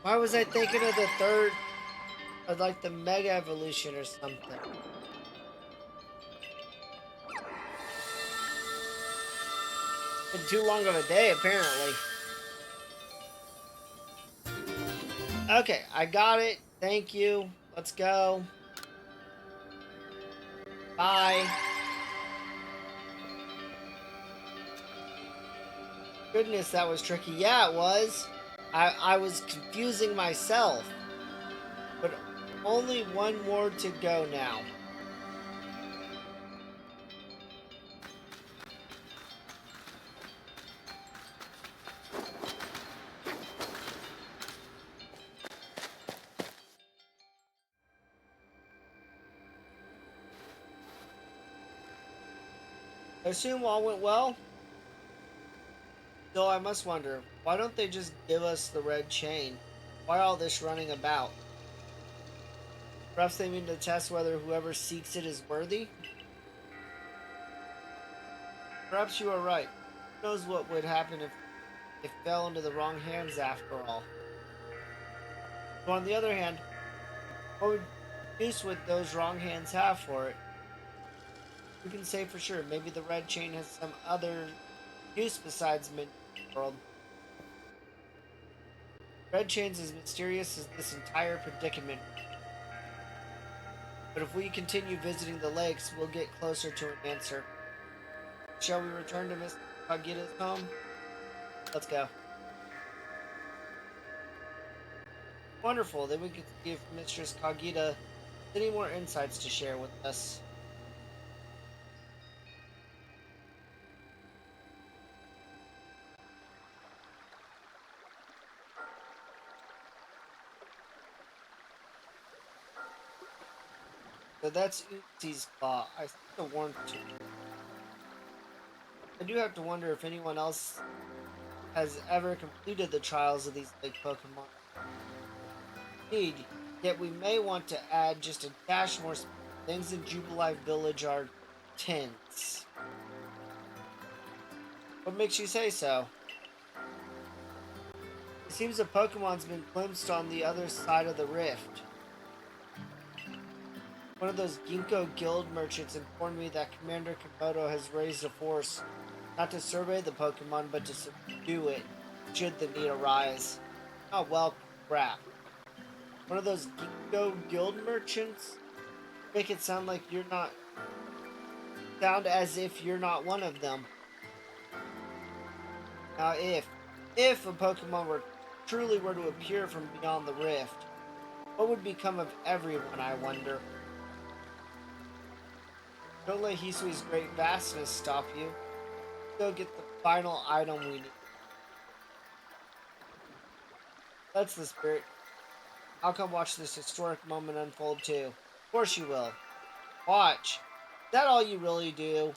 Why was I thinking of the third, or like the mega evolution or something? Been too long of a day, apparently. Okay, I got it. Thank you. Let's go. Bye. Goodness, that was tricky. Yeah, it was. I was confusing myself. But only one more to go now. I assume all went well. Though I must wonder, why don't they just give us the red chain? Why all this running about? Perhaps they mean to test whether whoever seeks it is worthy? Perhaps you are right. Who knows what would happen if it fell into the wrong hands after all? But on the other hand, what would use would those wrong hands have for it? Who can say for sure? Maybe the red chain has some other use besides mid world. Red chain's as mysterious as this entire predicament. But if we continue visiting the lakes, we'll get closer to an answer. Shall we return to Miss Kagita's home? Let's go. Wonderful. Then we could see if Mistress Kagita has any more insights to share with us. So that's Uzi's claw. I still warned you. I do have to wonder if anyone else has ever completed the trials of these lake Pokemon. Indeed, yet we may want to add just a dash more speed. Things in Jubilife Village are tense. What makes you say so? It seems a Pokemon's been glimpsed on the other side of the rift. One of those Ginkgo guild merchants informed me that Commander Komodo has raised a force, not to survey the Pokemon, but to subdue it, should the need arise. Oh, well, crap. One of those Ginkgo guild merchants? Make it sound like you're not... Sound as if you're not one of them. Now, if a Pokemon truly were to appear from beyond the rift, what would become of everyone, I wonder? Don't let Hisui's great vastness stop you. Go get the final item we need. That's the spirit. I'll come watch this historic moment unfold too. Of course you will. Watch. Is that all you really do?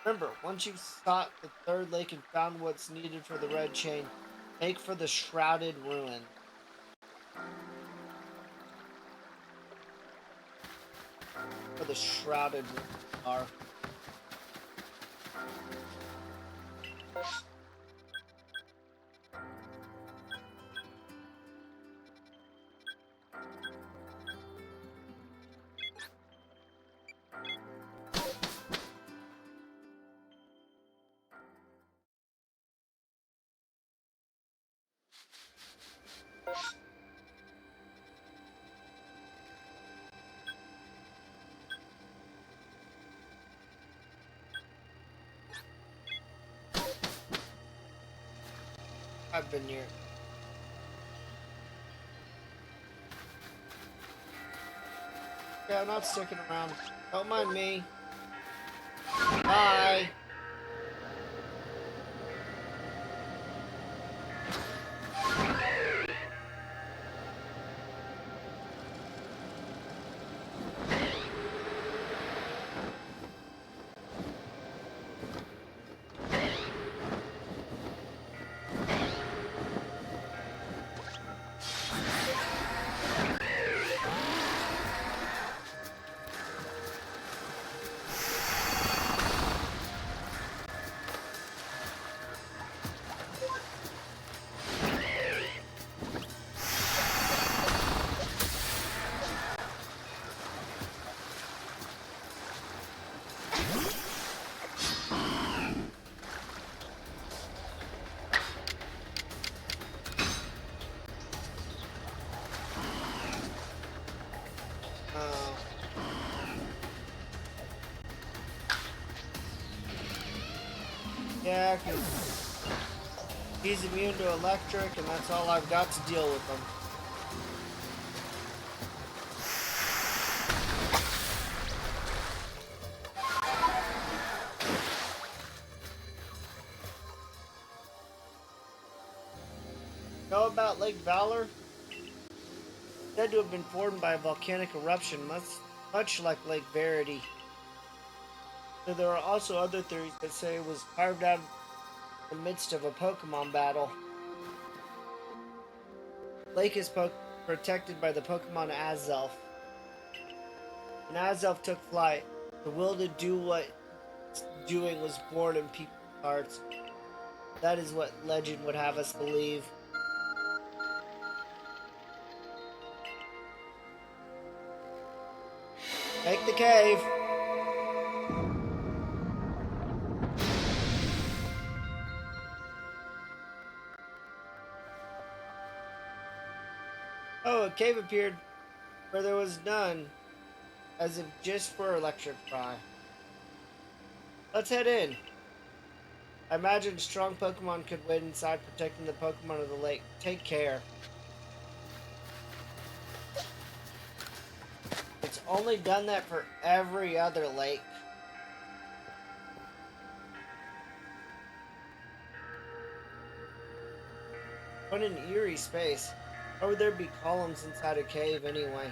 Remember, once you've sought the third lake and found what's needed for the red chain, make for the shrouded ruin. For the shrouded ruin are. I've been here. Yeah, I'm not sticking around. Don't mind me. Bye. Oh. Yeah, 'cause he's immune to electric, and that's all I've got to deal with him. Know about Lake Valor? Said to have been formed by a volcanic eruption, much like Lake Verity. So there are also other theories that say it was carved out in the midst of a Pokemon battle. Lake is protected by the Pokemon Azelf. When Azelf took flight, the will to do what it's doing was born in people's hearts. That is what legend would have us believe. Take the cave. Oh, a cave appeared where there was none, as if just for electric fry. Let's head in. I imagine strong Pokemon could wait inside protecting the Pokemon of the lake. Take care. It's only done that for every other lake. What an eerie space. Why would there be columns inside a cave anyway?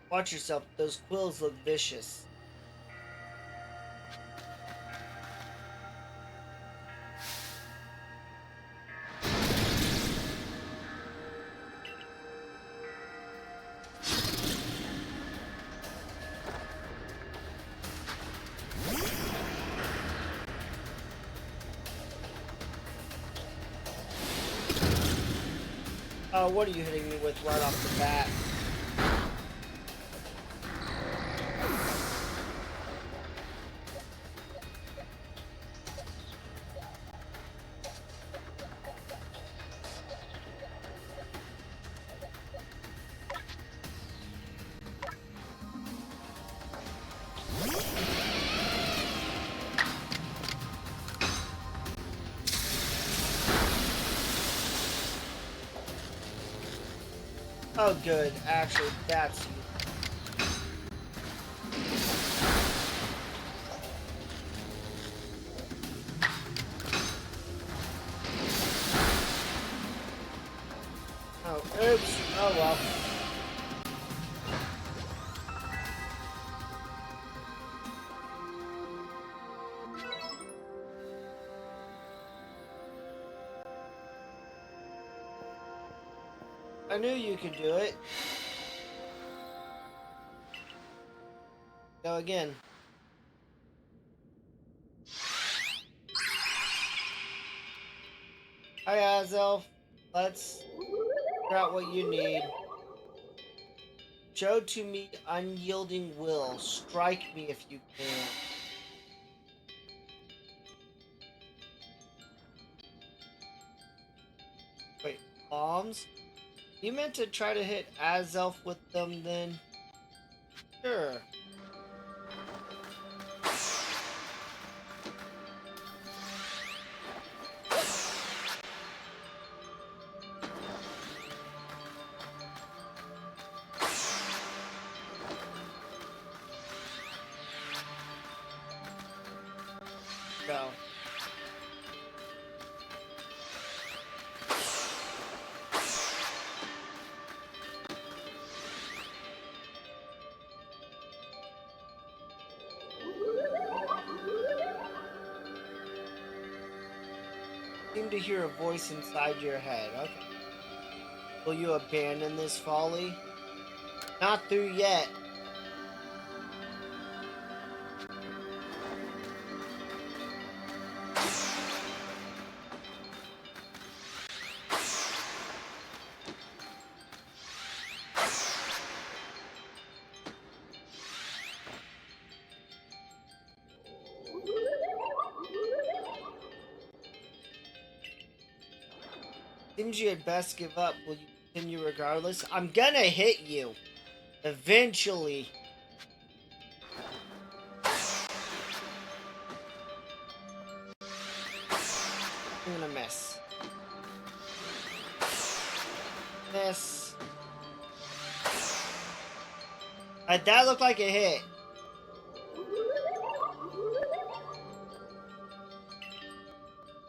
Watch yourself, those quills look vicious. Oh, what are you hitting me with right off the bat? Oh, good. Actually, that's you. Oh, oops. Oh, well. I knew you could do it. Go again. Hi, Azelf. Let's figure out what you need. Show to me unyielding will. Strike me if you can. Wait, bombs? You meant to try to hit Azelf with them then? Sure. Go. Seem to hear a voice inside your head. Okay. Will you abandon this folly? Not through yet. Seems you had best give up. Will you continue regardless? I'm gonna hit you. Eventually. I'm gonna miss. Miss. That looked like a hit.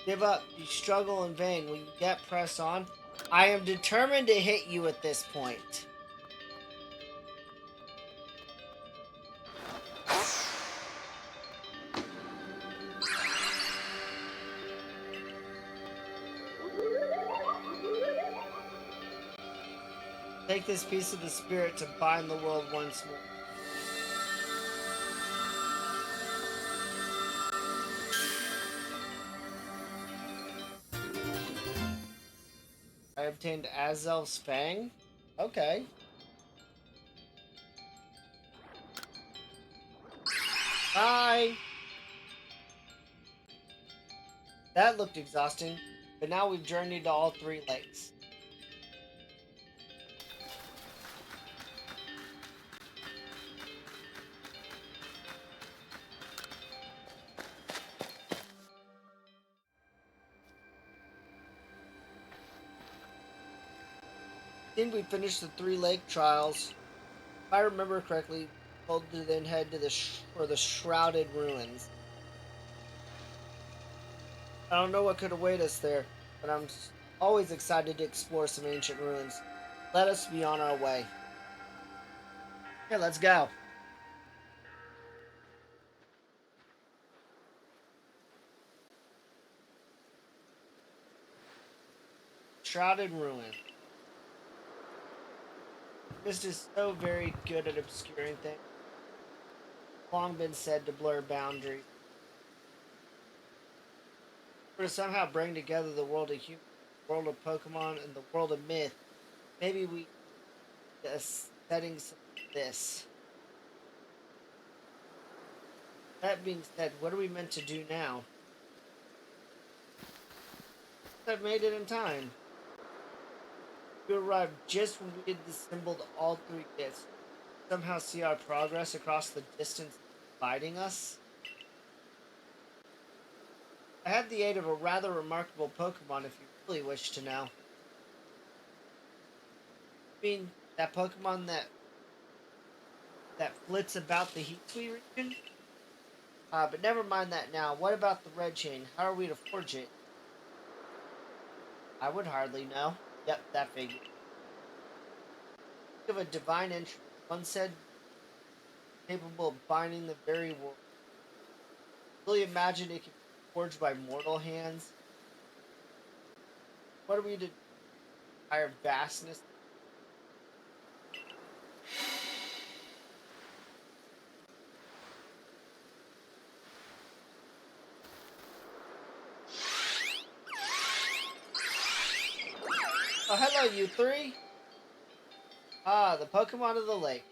Give up. You struggle in vain. Will you yet press on? I am determined to hit you at this point. Take this piece of the spirit to bind the world once more. I obtained Azel's Fang. Okay. Bye. That looked exhausting, but now we've journeyed to all 3 lakes. I think we finished the 3 lake trials. If I remember correctly, we told to then head to for the Shrouded Ruins. I don't know what could await us there, but I'm always excited to explore some ancient ruins. Let us be on our way. Here, let's go. Shrouded Ruin. This is so very good at obscuring things. Long been said to blur boundaries. Or to somehow bring together the world of humans, the world of Pokemon, and the world of myth. Maybe we setting some of this. That being said, what are we meant to do now? I've made it in time. We arrived just when we had disassembled all 3 kits. Somehow see our progress across the distance dividing us. I had the aid of a rather remarkable Pokemon if you really wish to know. I mean, that Pokemon that flits about the Heatsui region? But never mind that now. What about the red chain? How are we to forge it? I would hardly know. Yep, that figure. Think of a divine entry. One said capable of binding the very world. Really imagine it could be forged by mortal hands. What are we to higher vastness? Oh, hello, you 3. Ah, the Pokemon of the lakes.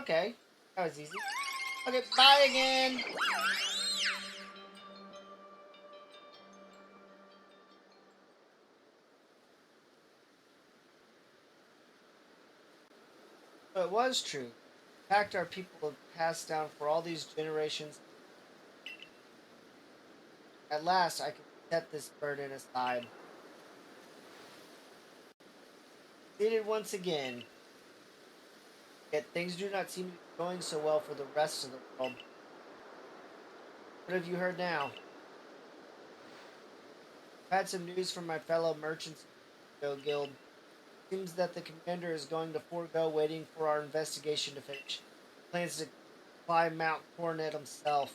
Okay, that was easy. Okay, bye again. So it was true. The fact our people have passed down for all these generations. At last, I can set this burden aside. Seated once again, yet things do not seem to be going so well for the rest of the world. What have you heard now? I've had some news from my fellow merchants in the guild. Seems that the commander is going to forego waiting for our investigation to finish. Plans to climb Mount Coronet himself.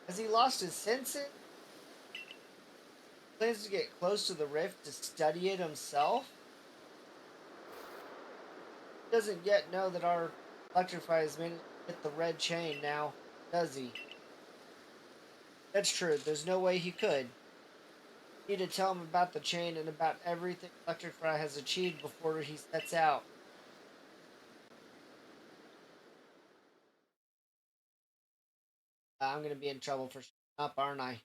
Has he lost his senses? Plans to get close to the rift to study it himself? He doesn't yet know that our electrify has managed to hit the red chain now, does he? That's true. There's no way he could. You need to tell him about the chain and about everything Electrify has achieved before he sets out. I'm going to be in trouble for shutting up, aren't I?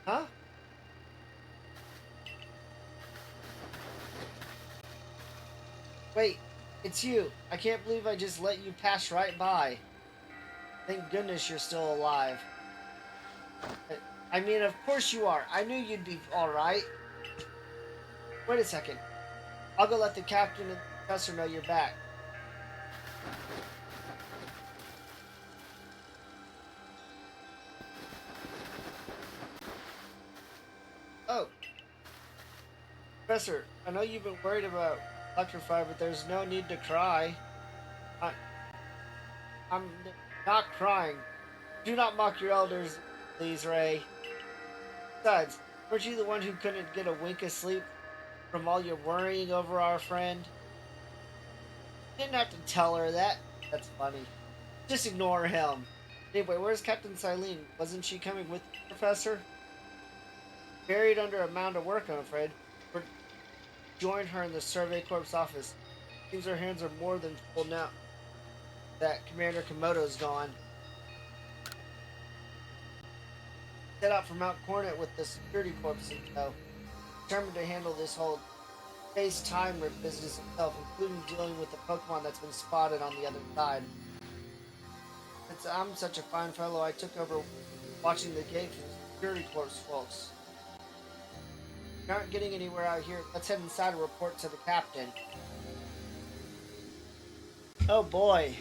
Huh? Wait, it's you. I can't believe I just let you pass right by. Thank goodness you're still alive. I mean, of course you are. I knew you'd be alright. Wait a second. I'll go let the captain and the professor know you're back. Oh, Professor, I know you've been worried about Electrify, but there's no need to cry. I, I'm not crying. Do not mock your elders, please, Ray. Besides, weren't you the one who couldn't get a wink of sleep from all your worrying over our friend? You didn't have to tell her that. That's funny. Just ignore him. Anyway, where's Captain Silene? Wasn't she coming with the professor? Buried under a mound of work, I'm afraid. We're join her in the Survey Corps office. Seems her hands are more than full now that Commander Komodo's gone. Set out for Mount Coronet with the security corps in tow. Determined to handle this whole space-time business himself, including dealing with the Pokemon that's been spotted on the other side. Since I'm such a fine fellow, I took over watching the gate for the security corps folks. We aren't getting anywhere out here. Let's head inside and report to the captain. Oh boy.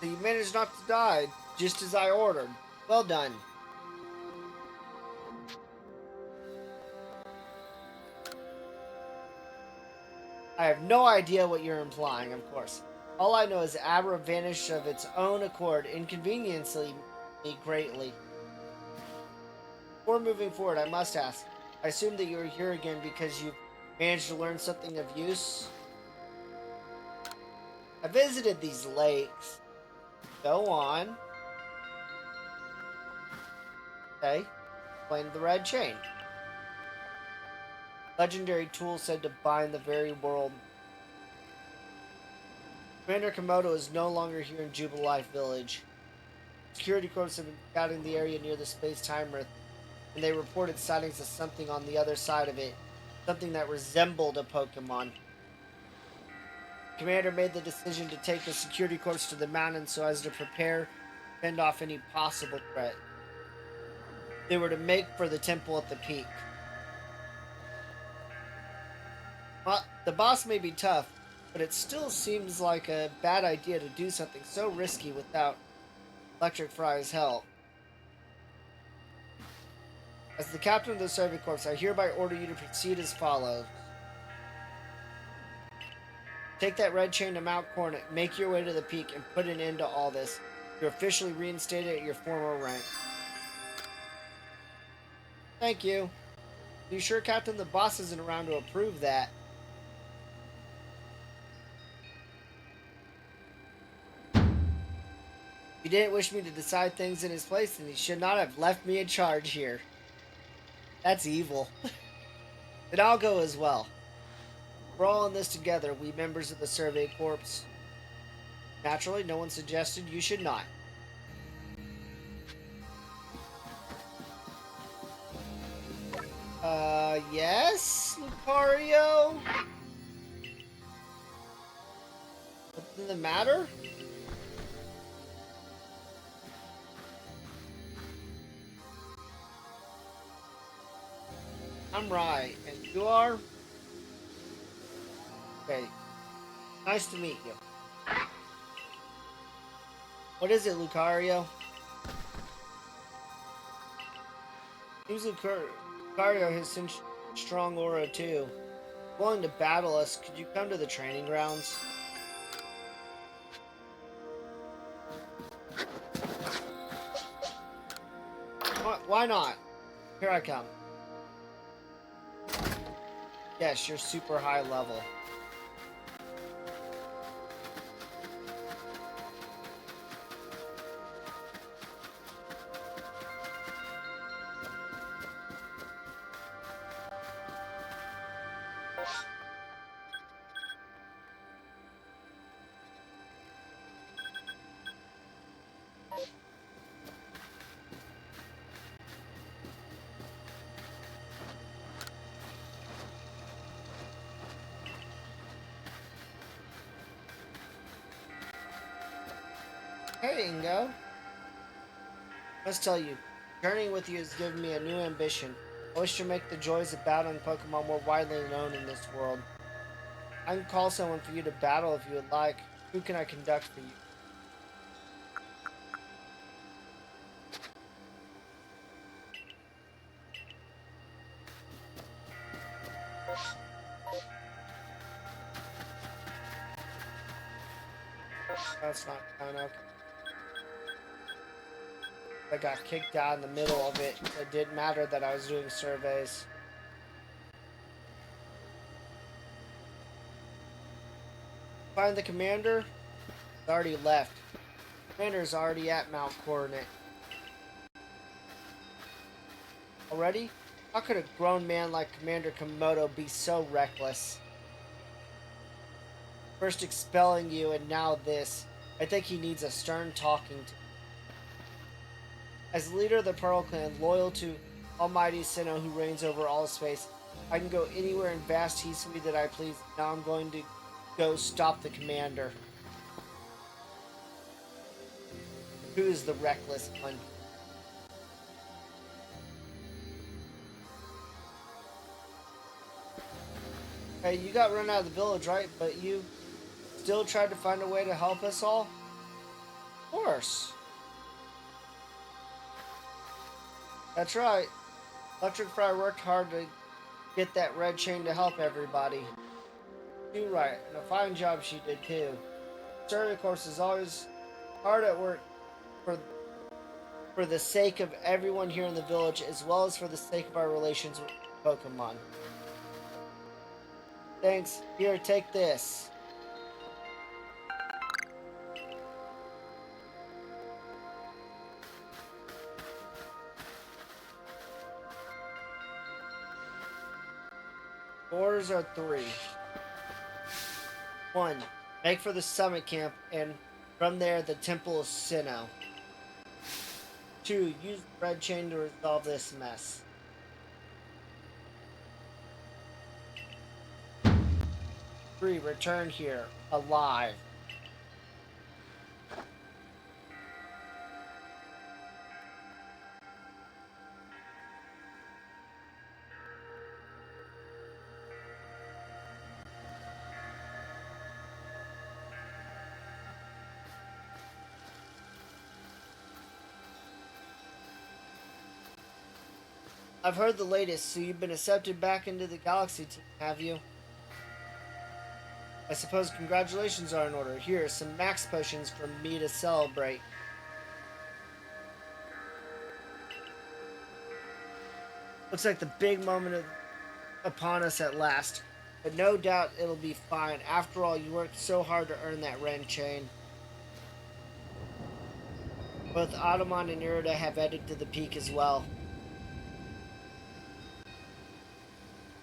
So you managed not to die, just as I ordered. Well done. I have no idea what you're implying, of course. All I know is Abra vanished of its own accord, inconveniencing me greatly. Before moving forward, I must ask. I assume that you're here again because you've managed to learn something of use? I visited these lakes. Go on. Okay. Explain the red chain. Legendary tool said to bind the very world. Commander Komodo is no longer here in Jubilife Village. Security corps have been scouting the area near the space-time rift, and they reported sightings of something on the other side of it. Something that resembled a Pokemon. Commander made the decision to take the security corps to the mountain so as to prepare to fend off any possible threat. They were to make for the temple at the peak. Well, the boss may be tough, but it still seems like a bad idea to do something so risky without Electrify's help. As the captain of the Survey Corps, I hereby order you to proceed as follows. Take that red chain to Mount Coronet, make your way to the peak, and put an end to all this. You're officially reinstated at your former rank. Thank you. Are you sure, Captain? The boss isn't around to approve that. If he didn't wish me to decide things in his place, then he should not have left me in charge here. That's evil. Then I'll go as well. We're all in this together, we members of the Survey Corps. Naturally, no one suggested you should not. Yes, Lucario? What's the matter? I'm right, and you are? Okay, nice to meet you. What is it, Lucario? Seems Lucario has such strong aura too. Willing to battle us, could you come to the training grounds? Why not? Here I come. Yes, you're super high level. Hey, Ingo. Let's tell you, journeying with you has given me a new ambition. I wish to make the joys of battling Pokemon more widely known in this world. I can call someone for you to battle if you would like. Who can I conduct for you? That's not kind of. I got kicked out in the middle of it. It didn't matter that I was doing surveys. Find the commander? He's already left. Commander's already at Mount Coronet. Already? How could a grown man like Commander Komodo be so reckless? First expelling you and now this. I think he needs a stern talking to. As leader of the Pearl Clan, loyal to Almighty Sinnoh who reigns over all space, I can go anywhere in vast Hisui that I please. Now I'm going to go stop the commander. Who is the reckless one? Hey, you got run out of the village, right? But you still tried to find a way to help us all? Of course. That's right. Electric Fry worked hard to get that red chain to help everybody. You're right, and a fine job she did too. Surrey, of course, is always hard at work for for the sake of everyone here in the village, as well as for the sake of our relations with Pokemon. Thanks. Here, take this. Orders are 3. 1. Make for the summit camp, and from there, the Temple of Sinnoh. 2. Use the red chain to resolve this mess. 3. Return here, alive. I've heard the latest, so you've been accepted back into the Galaxy team, have you? I suppose congratulations are in order. Here are some max potions for me to celebrate. Looks like the big moment upon us at last. But no doubt it'll be fine. After all, you worked so hard to earn that Ren chain. Both Automon and Irida have headed to the peak as well.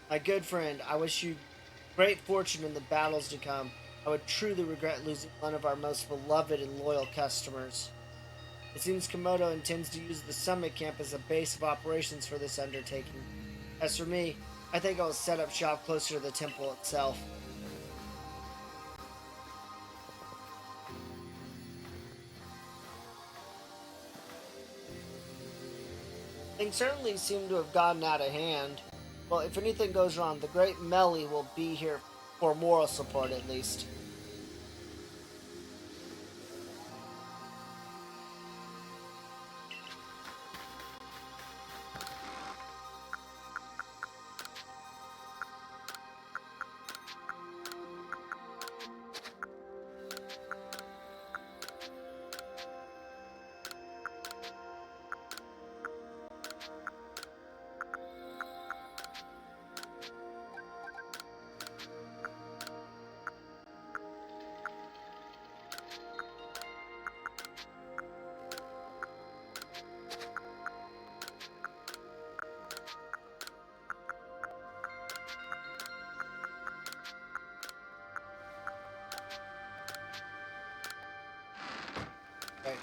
My good friend, I wish you great fortune in the battles to come. I would truly regret losing one of our most beloved and loyal customers. It seems Komodo intends to use the summit camp as a base of operations for this undertaking. As for me, I think I'll set up shop closer to the temple itself. Things certainly seem to have gotten out of hand. Well, if anything goes wrong, the great Melly will be here for moral support at least. Okay.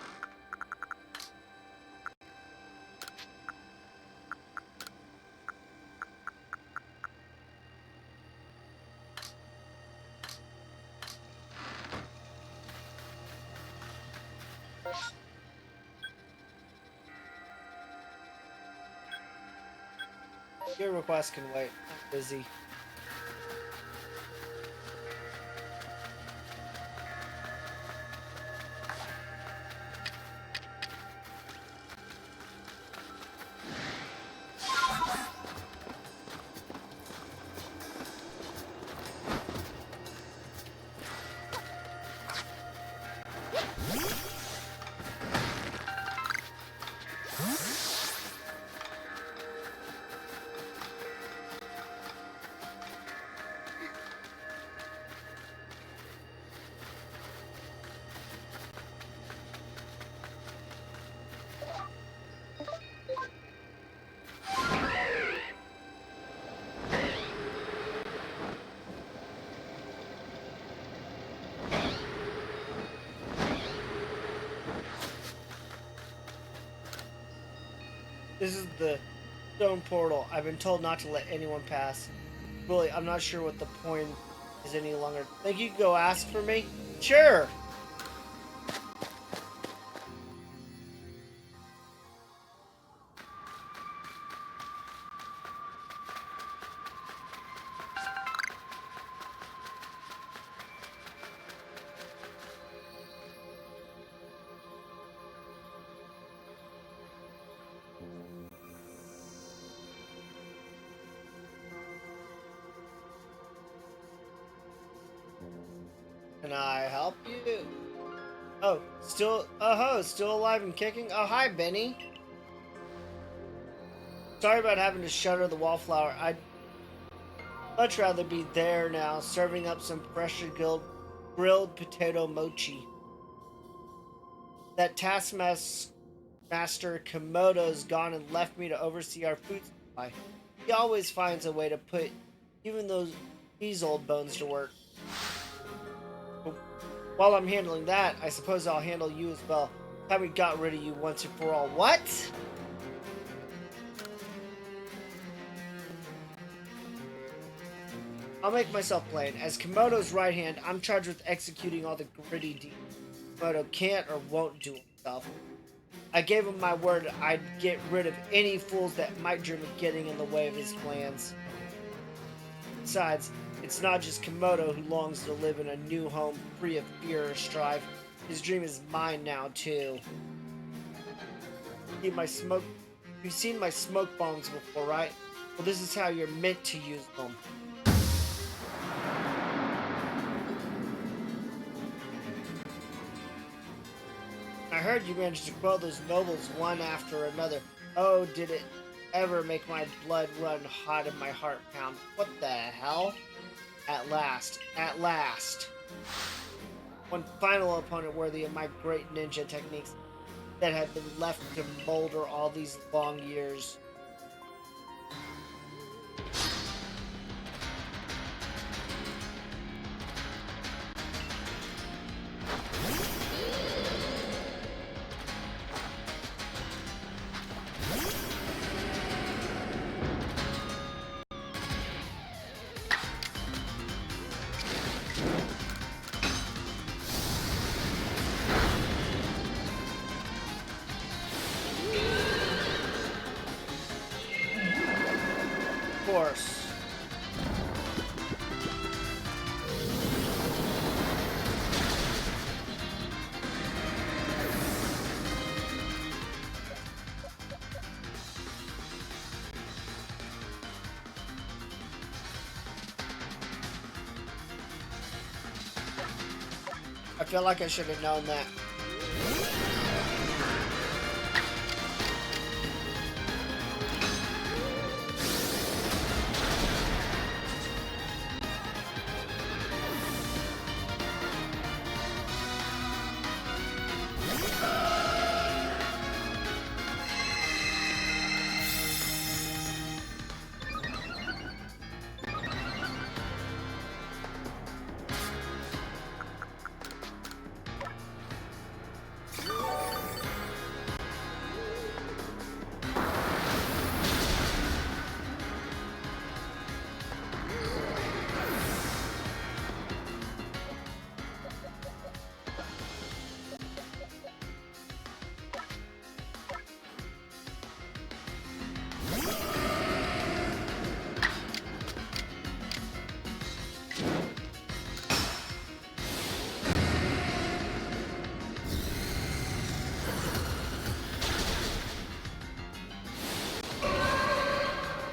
Your request can wait. I'm busy. This is the stone portal. I've been told not to let anyone pass. Really, I'm not sure what the point is any longer. Think you could go ask for me? Sure! Can I help you? Still alive and kicking? Oh, hi, Benny. Sorry about having to shutter the wallflower. I'd much rather be there now, serving up some freshly grilled potato mochi. That taskmaster Komodo's gone and left me to oversee our food supply. He always finds a way to put even these old bones to work. While I'm handling that, I suppose I'll handle you as well. Have we got rid of you once and for all? What? I'll make myself plain. As Komodo's right hand, I'm charged with executing all the gritty deeds Komodo can't or won't do himself. I gave him my word I'd get rid of any fools that might dream of getting in the way of his plans. Besides, it's not just Komodo who longs to live in a new home free of fear or strife. His dream is mine now, too. You've seen my smoke bombs before, right? Well, this is how you're meant to use them. I heard you managed to quell those nobles one after another. Oh, did it ever make my blood run hot and my heart pound? What the hell? At last. At last. One final opponent worthy of my great ninja techniques that had been left to molder all these long years. I feel like I should have known that.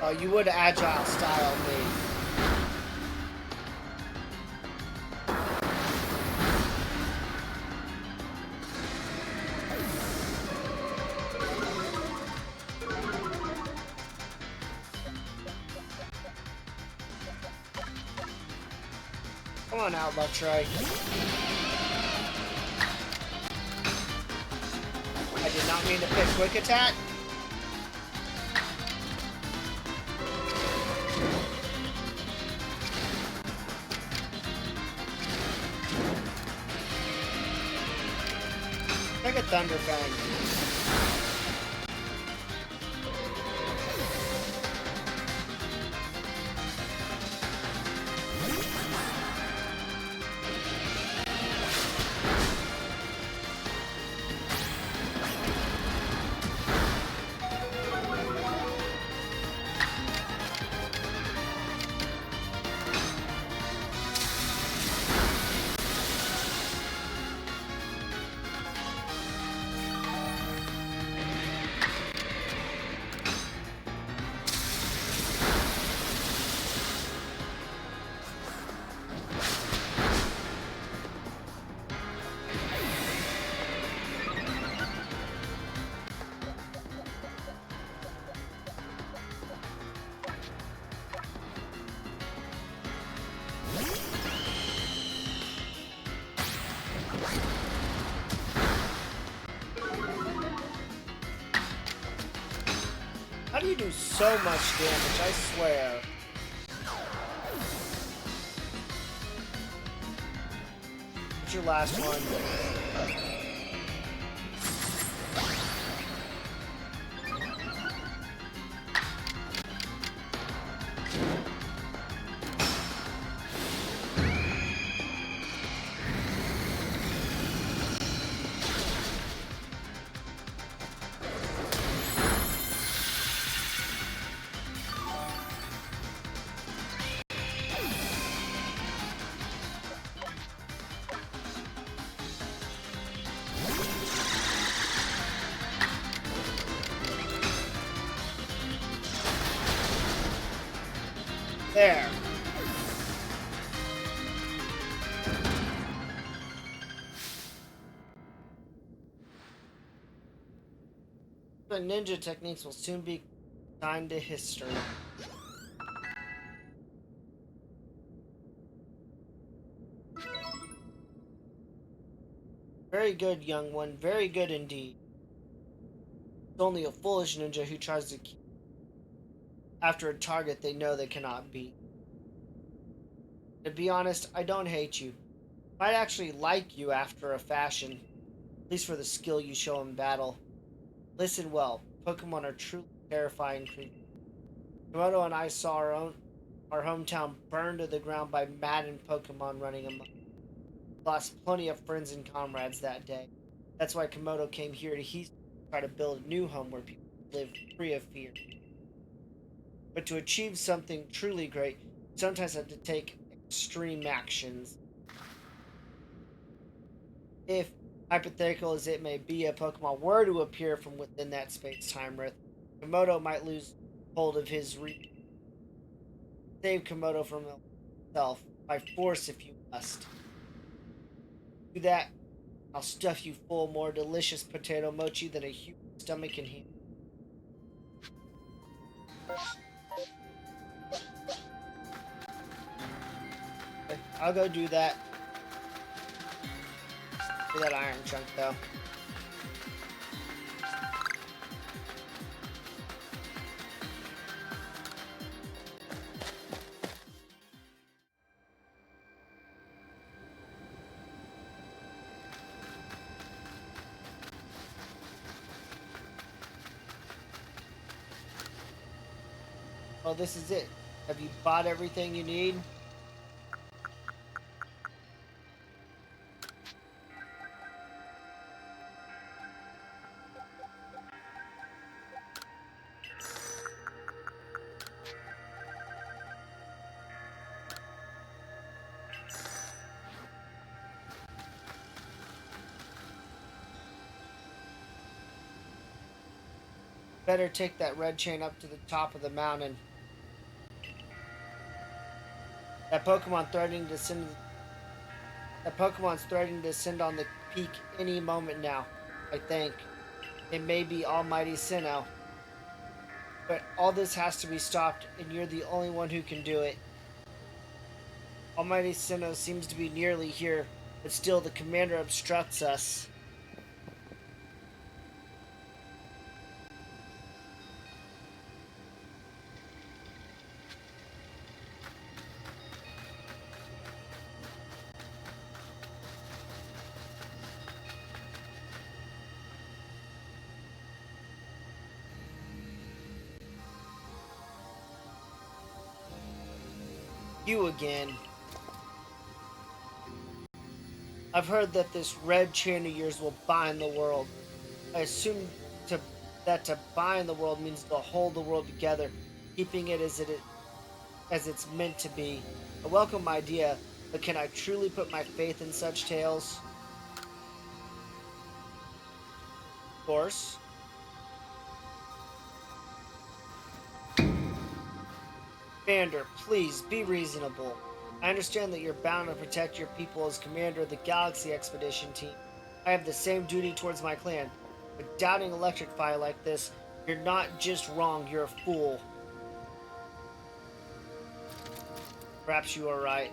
Oh, you would agile style me. Come on out, Trey. I did not mean to pick quick attack. Take a Thunder Fang. How do you do so much damage? I swear. What's your last one? There. The ninja techniques will soon be signed to history. Very good, young one. Very good indeed. It's only a foolish ninja who tries to keep after a target they know they cannot beat. To be honest, I don't hate you. Might actually like you after a fashion, at least for the skill you show in battle. Listen well, Pokemon are truly terrifying creatures. Komodo and I saw our hometown burned to the ground by maddened Pokemon running amok. Lost plenty of friends and comrades that day. That's why Komodo came here to try to build a new home where people live free of fear. But to achieve something truly great, you sometimes have to take extreme actions. If, hypothetical as it may be, a Pokemon were to appear from within that space-time rift, Komodo might lose hold of his save Komodo from himself by force if you must. Do that, I'll stuff you full of more delicious potato mochi than a human stomach can handle. Okay, I'll go do that. Do that iron chunk though. Oh, this is it. Have you bought everything you need? Better take that red chain up to the top of the mountain. That Pokemon threatening to descend. That Pokemon's threatening to descend on the peak any moment now. I think it may be Almighty Sinnoh, but all this has to be stopped, and you're the only one who can do it. Almighty Sinnoh seems to be nearly here, but still the commander obstructs us. You again. I've heard that this red chain of yours will bind the world. I assume that to bind the world means to hold the world together, keeping it as it's meant to be. A welcome idea, but can I truly put my faith in such tales? Of course. Commander, please be reasonable. I understand that you're bound to protect your people as commander of the Galaxy Expedition team. I have the same duty towards my clan. But doubting electric fire like this, you're not just wrong, you're a fool. Perhaps you are right.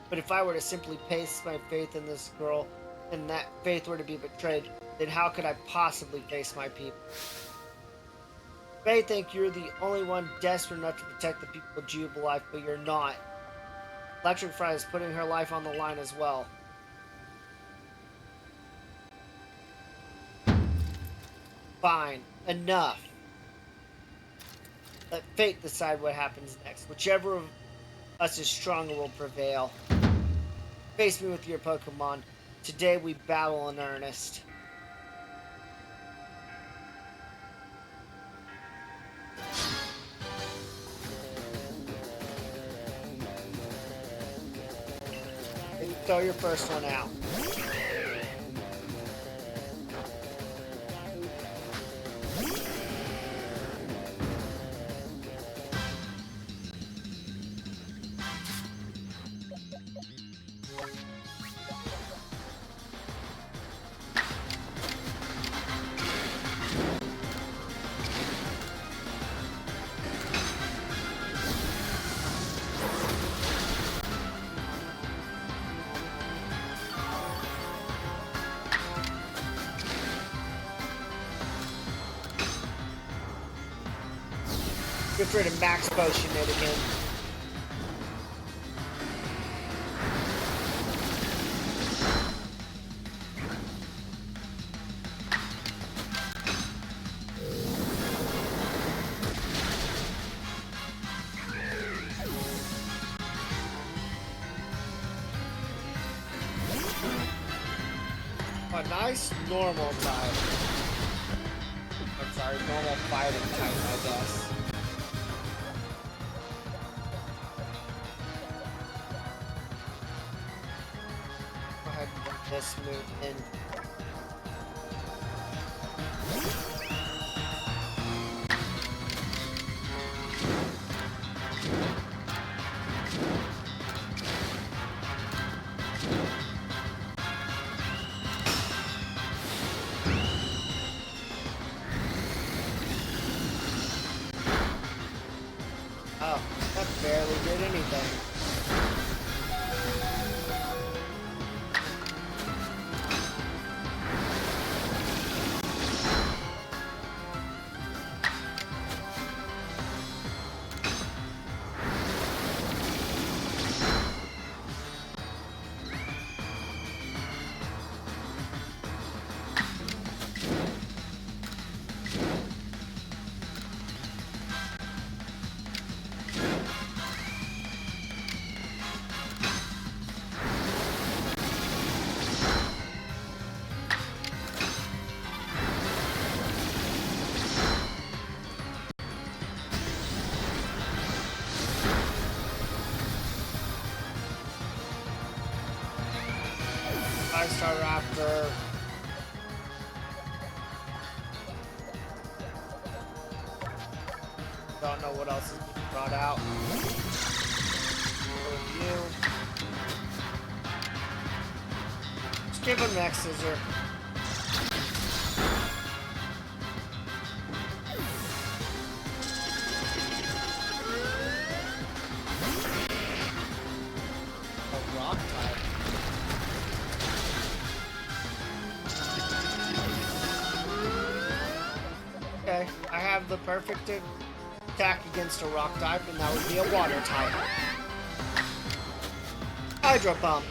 But if I were to simply place my faith in this girl, and that faith were to be betrayed, then how could I possibly face my people? You may think you're the only one desperate enough to protect the people of Jubilife, but you're not. Electric Fry is putting her life on the line as well. Fine. Enough. Let fate decide what happens next. Whichever of us is stronger will prevail. Face me with your Pokemon. Today we battle in earnest. Throw your first one out. Get rid of Max Potion it again. A nice normal type. I'm sorry, normal fighting type, I guess. This move in. 5-star raptor. Don't know what else is being brought out. Review. Just give him next scissor. A rock type. Okay, I have the perfect attack against a rock type, and that would be a water type. Hydro Pump.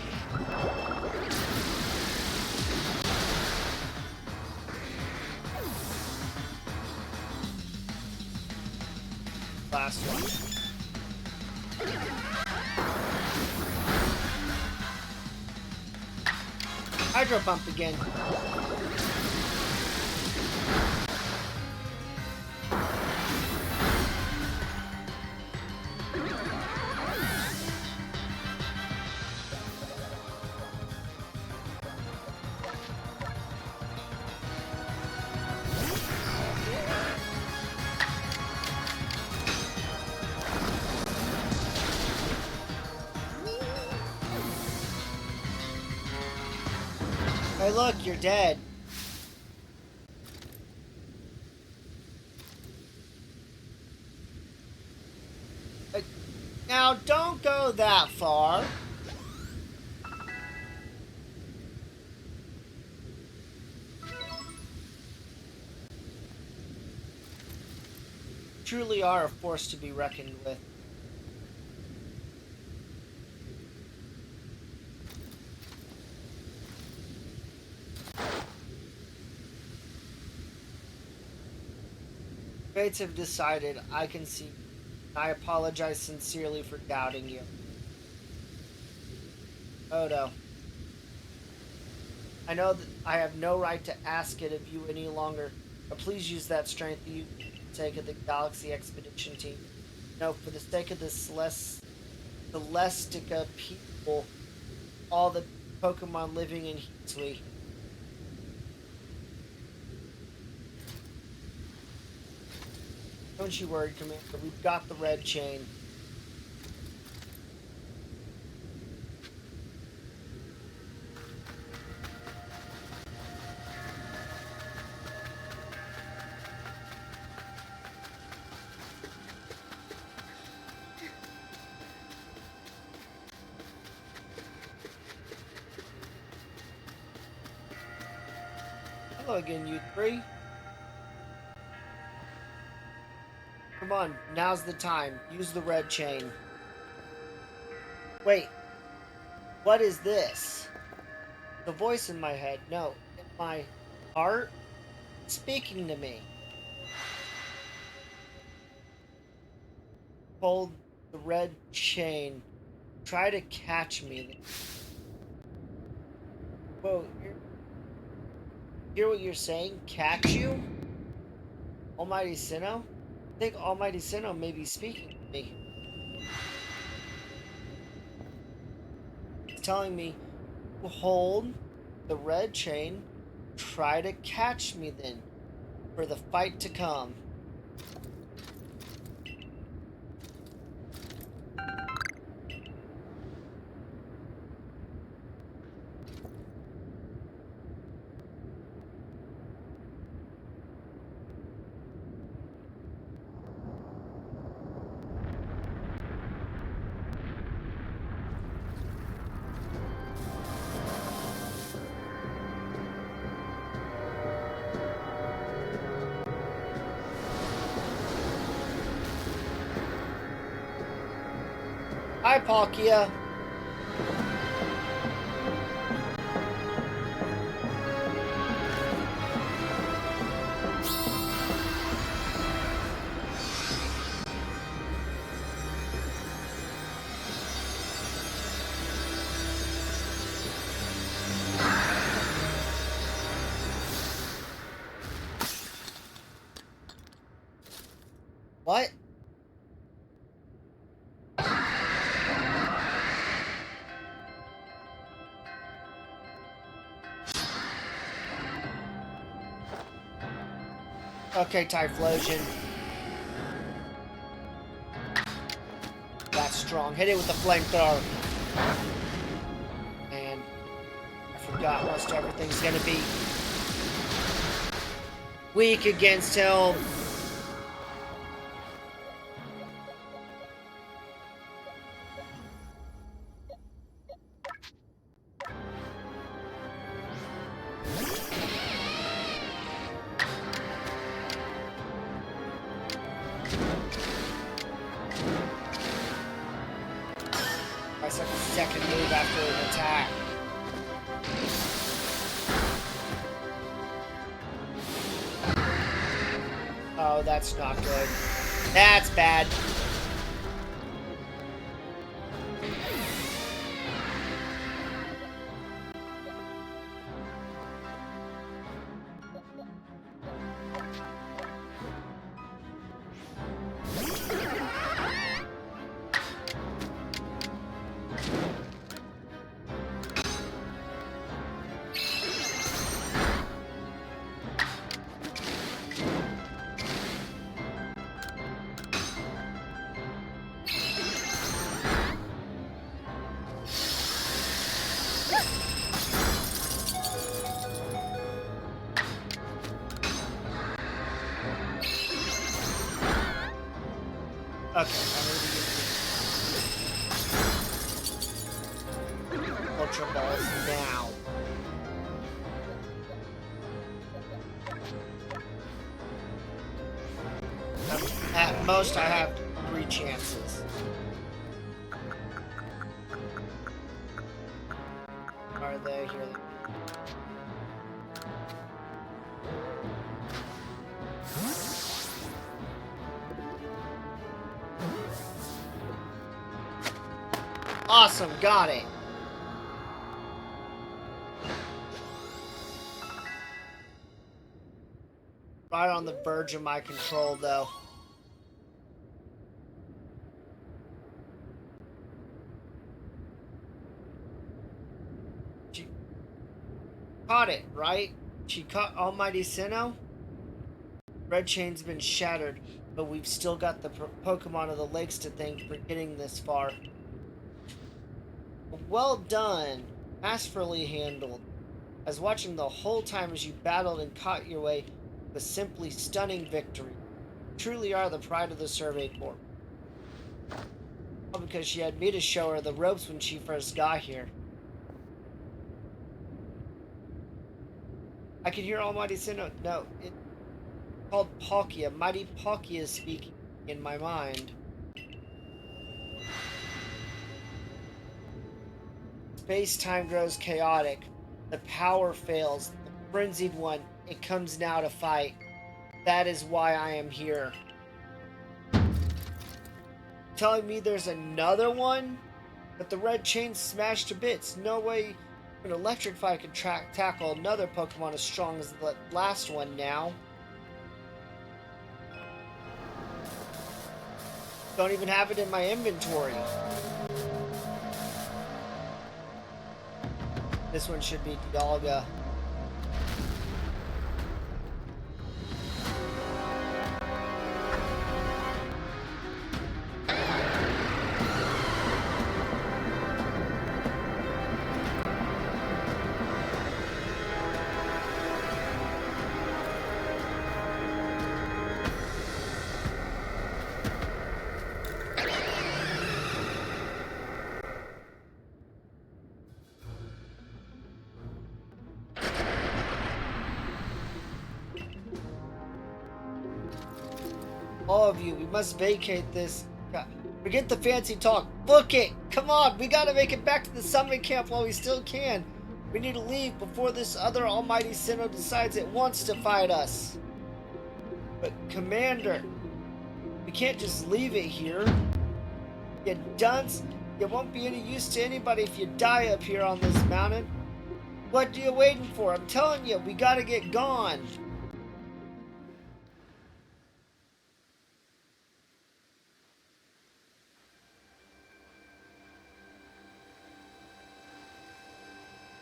Last one. Hydro Pump again. Hey look, you're dead. Now don't go that far. Truly are a force to be reckoned with. Fates have decided I can see. I apologize sincerely for doubting you. Odo. I know that I have no right to ask it of you any longer, but please use that strength you for the sake of the Galaxy Expedition team. No, for the sake of the Celestica people, all the Pokemon living in Heatley. Don't you worry, Commander. We've got the red chain. Hello again, you three. Come on, now's the time. Use the red chain. Wait, what is this? The voice in my head, no, in my heart, speaking to me. Hold the red chain. Try to catch me. Whoa, hear what you're saying? Catch you? Almighty Sinnoh? I think Almighty Sinnoh may be speaking to me. He's telling me to hold the red chain, try to catch me then, for the fight to come. Hi, Palkia. What? Okay, Typhlosion. That's strong. Hit it with the flamethrower. And I forgot most everything's gonna be weak against him. That's like a second move after an attack. Oh, that's not good. That's bad. Okay, I'm gonna be using Ultra Balls now. At most, I have 3 chances. Are they here? Awesome, got it. Right on the verge of my control, though. She caught it, right? She caught Almighty Sinnoh? Red Chain's been shattered, but we've still got the Pokemon of the Lakes to thank for getting this far. Well done. Masterfully handled. I was watching the whole time as you battled and caught your way with simply stunning victory. You truly are the pride of the Survey Corps. All because she had me to show her the ropes when she first got here. I can hear Almighty Sinnoh. No, it's called Palkia. Mighty Palkia is speaking in my mind. Space-time grows chaotic. The power fails. The frenzied one, it comes now to fight. That is why I am here. Telling me there's another one? But the red chain smashed to bits. No way an electrify could tackle another Pokemon as strong as the last one now. Don't even have it in my inventory. This one should be Dialga. All of you, we must vacate this. Forget the fancy talk. Book it! Come on, we gotta make it back to the summit camp while we still can. We need to leave before this other Almighty Sinnoh decides it wants to fight us. But Commander, we can't just leave it here. You dunce! You won't be any use to anybody if you die up here on this mountain. What are you waiting for? I'm telling you, we gotta get gone.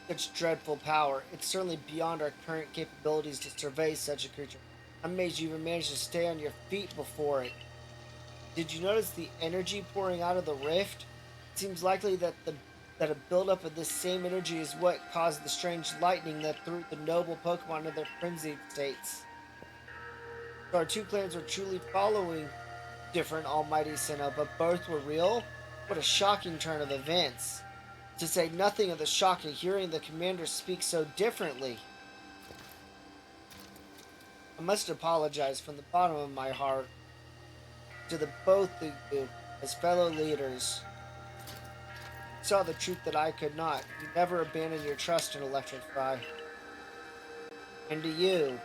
Such dreadful power. It's certainly beyond our current capabilities to survey such a creature. I'm amazed you even managed to stay on your feet before it. Did you notice the energy pouring out of the rift? It seems likely that a buildup of this same energy is what caused the strange lightning that threw the noble Pokemon into their frenzied states. So our two clans were truly following different Almighty Sinnoh, but both were real? What a shocking turn of events. To say nothing of the shock of hearing the commander speak so differently. I must apologize from the bottom of my heart to the both of you as fellow leaders. You saw the truth that I could not. You never abandoned your trust in Electrify. And to you,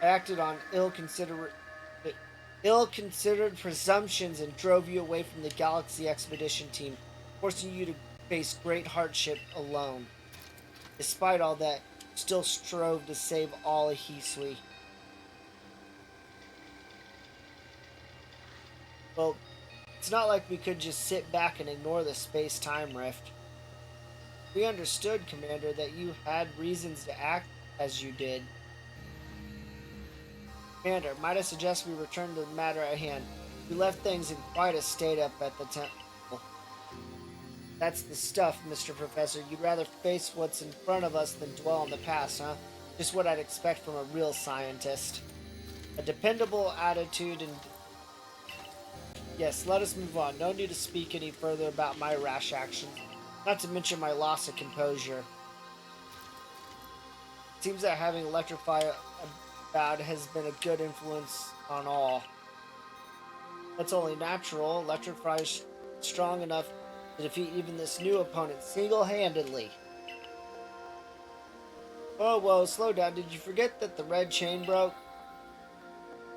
I acted on ill-considered presumptions and drove you away from the Galaxy Expedition team, forcing you to face great hardship alone. Despite all that, you still strove to save all of Hisui. Well, it's not like we could just sit back and ignore the space-time rift. We understood, Commander, that you had reasons to act as you did. Commander, might I suggest we return to the matter at hand? We left things in quite a state up at the temple. That's the stuff, Mr. Professor. You'd rather face what's in front of us than dwell on the past, huh? Just what I'd expect from a real scientist. A dependable attitude and... Yes, let us move on. No need to speak any further about my rash actions. Not to mention my loss of composure. It seems that having Electrify about has been a good influence on all. That's only natural. Electrify is strong enough to defeat even this new opponent single-handedly. Oh, whoa, slow down. Did you forget that the red chain broke?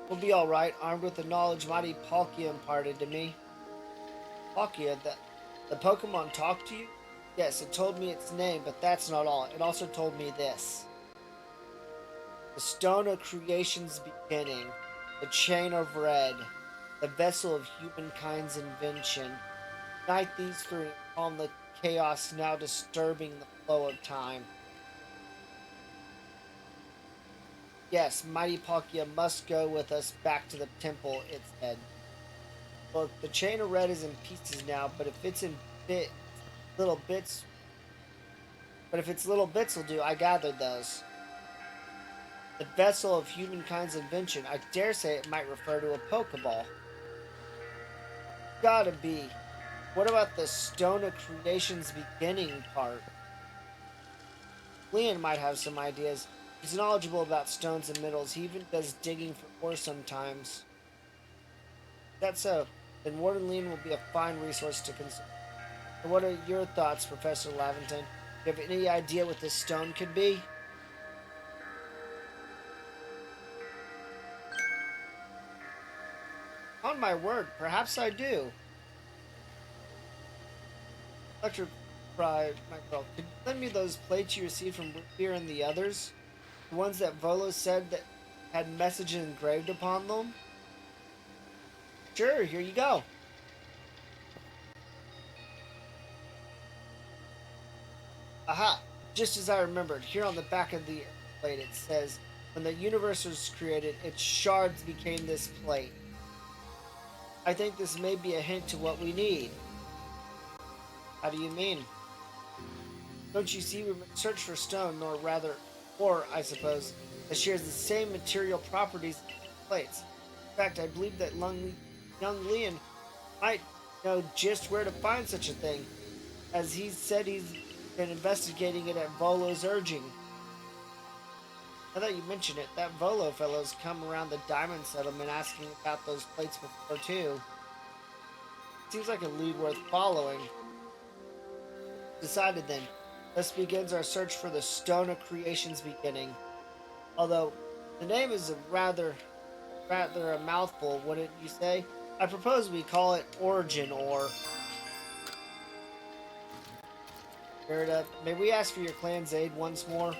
We'll be alright, armed with the knowledge mighty Palkia imparted to me. Palkia, the Pokemon talked to you? Yes, it told me its name, but that's not all. It also told me this. The Stone of Creation's beginning, the Chain of Red, the Vessel of Humankind's invention. Unite these three and calm the chaos now disturbing the flow of time. Yes, mighty Palkia must go with us back to the temple, it said. Look, the Chain of Red is in pieces now, but if it's little bits will do, I gathered those. The Vessel of Humankind's invention, I dare say it might refer to a Pokeball. Gotta be. What about the Stone of Creation's beginning part? Leon might have some ideas. He's knowledgeable about stones and minerals. He even does digging for ore sometimes. That's so. Then Warden Leon will be a fine resource to consider. And what are your thoughts, Professor Laventon? Do you have any idea what this stone could be? On my word, perhaps I do. Electric Pride, my girl, could you lend me those plates you received from Beer and the others? The ones that Volo said that had messages engraved upon them? Sure, here you go. Aha! Just as I remembered, here on the back of the plate it says, when the universe was created, its shards became this plate. I think this may be a hint to what we need. How do you mean? Don't you see, we search for stone, or I suppose, that shares the same material properties as plates. In fact, I believe that young Leon might know just where to find such a thing, as he said he's been investigating it at Volo's urging. Now that you mention it, that Volo fellow's come around the diamond settlement asking about those plates before too. Seems like a lead worth following. Decided then. Thus begins our search for the Stone of Creation's beginning. Although, the name is rather a mouthful, wouldn't you say? I propose we call it Origin Ore. Gerda, may we ask for your clan's aid once more?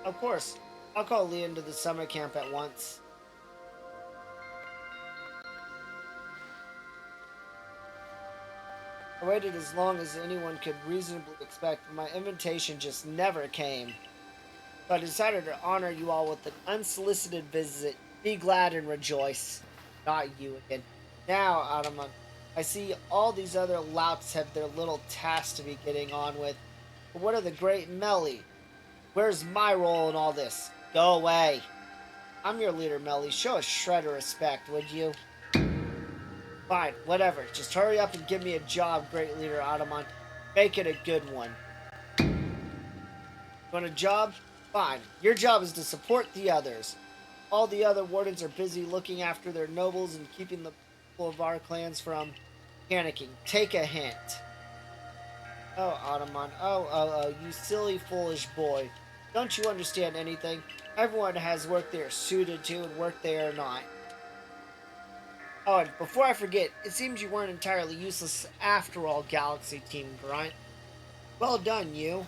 Of course. I'll call Leon to the summer camp at once. I waited as long as anyone could reasonably expect, but my invitation just never came. So I decided to honor you all with an unsolicited visit. Be glad and rejoice. Not you again. Now, Adamant, I see all these other louts have their little tasks to be getting on with. But what of the great Melly? Where's my role in all this? Go away. I'm your leader, Melly. Show a shred of respect, would you? Fine, whatever. Just hurry up and give me a job, great leader Adamant. Make it a good one. Want a job? Fine. Your job is to support the others. All the other wardens are busy looking after their nobles and keeping the people of our clans from panicking. Take a hint. Oh, Ottoman. Oh, you silly, foolish boy. Don't you understand anything? Everyone has work they are suited to and work they are not. Oh, and before I forget, it seems you weren't entirely useless after all, Galaxy Team Grunt. Well done, you.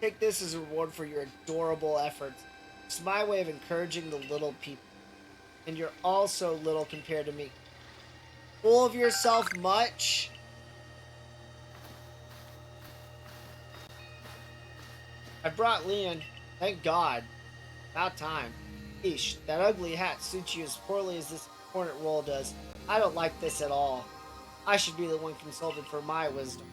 Take this as a reward for your adorable efforts. It's my way of encouraging the little people. And you're all so little compared to me. Full of yourself much? I brought Leon. Thank God. About time. Eesh, that ugly hat suits you as poorly as this important role does. I don't like this at all. I should be the one consulted for my wisdom.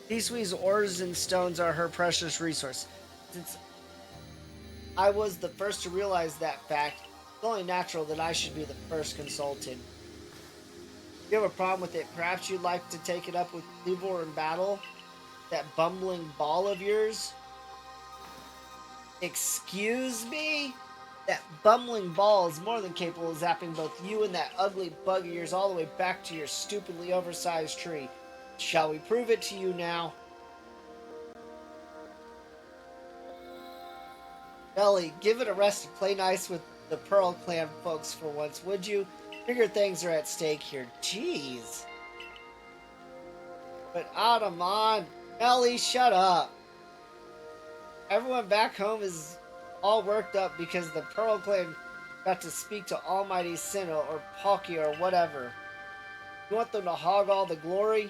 Peacewee's ores and stones are her precious resource. Since I was the first to realize that fact, it's only natural that I should be the first consulted. If you have a problem with it, perhaps you'd like to take it up with Cleavor in battle? That bumbling ball of yours? Excuse me? That bumbling ball is more than capable of zapping both you and that ugly bug of yours all the way back to your stupidly oversized tree. Shall we prove it to you now? Ellie, give it a rest and play nice with the Pearl Clan folks for once, would you? Bigger things are at stake here. Jeez. But Adamon, Ellie, shut up. Everyone back home is all worked up because the Pearl Clan got to speak to Almighty Sinnoh or Palkia or whatever. You want them to hog all the glory?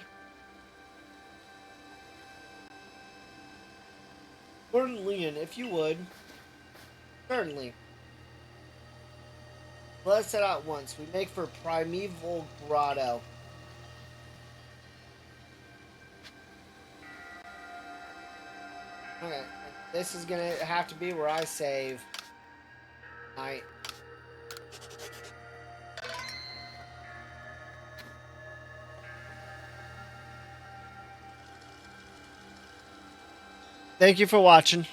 Lord Leon, if you would. Certainly. Let's set out once. We make for Primeval Grotto. Okay. This is gonna have to be where I save. Night. Thank you for watching.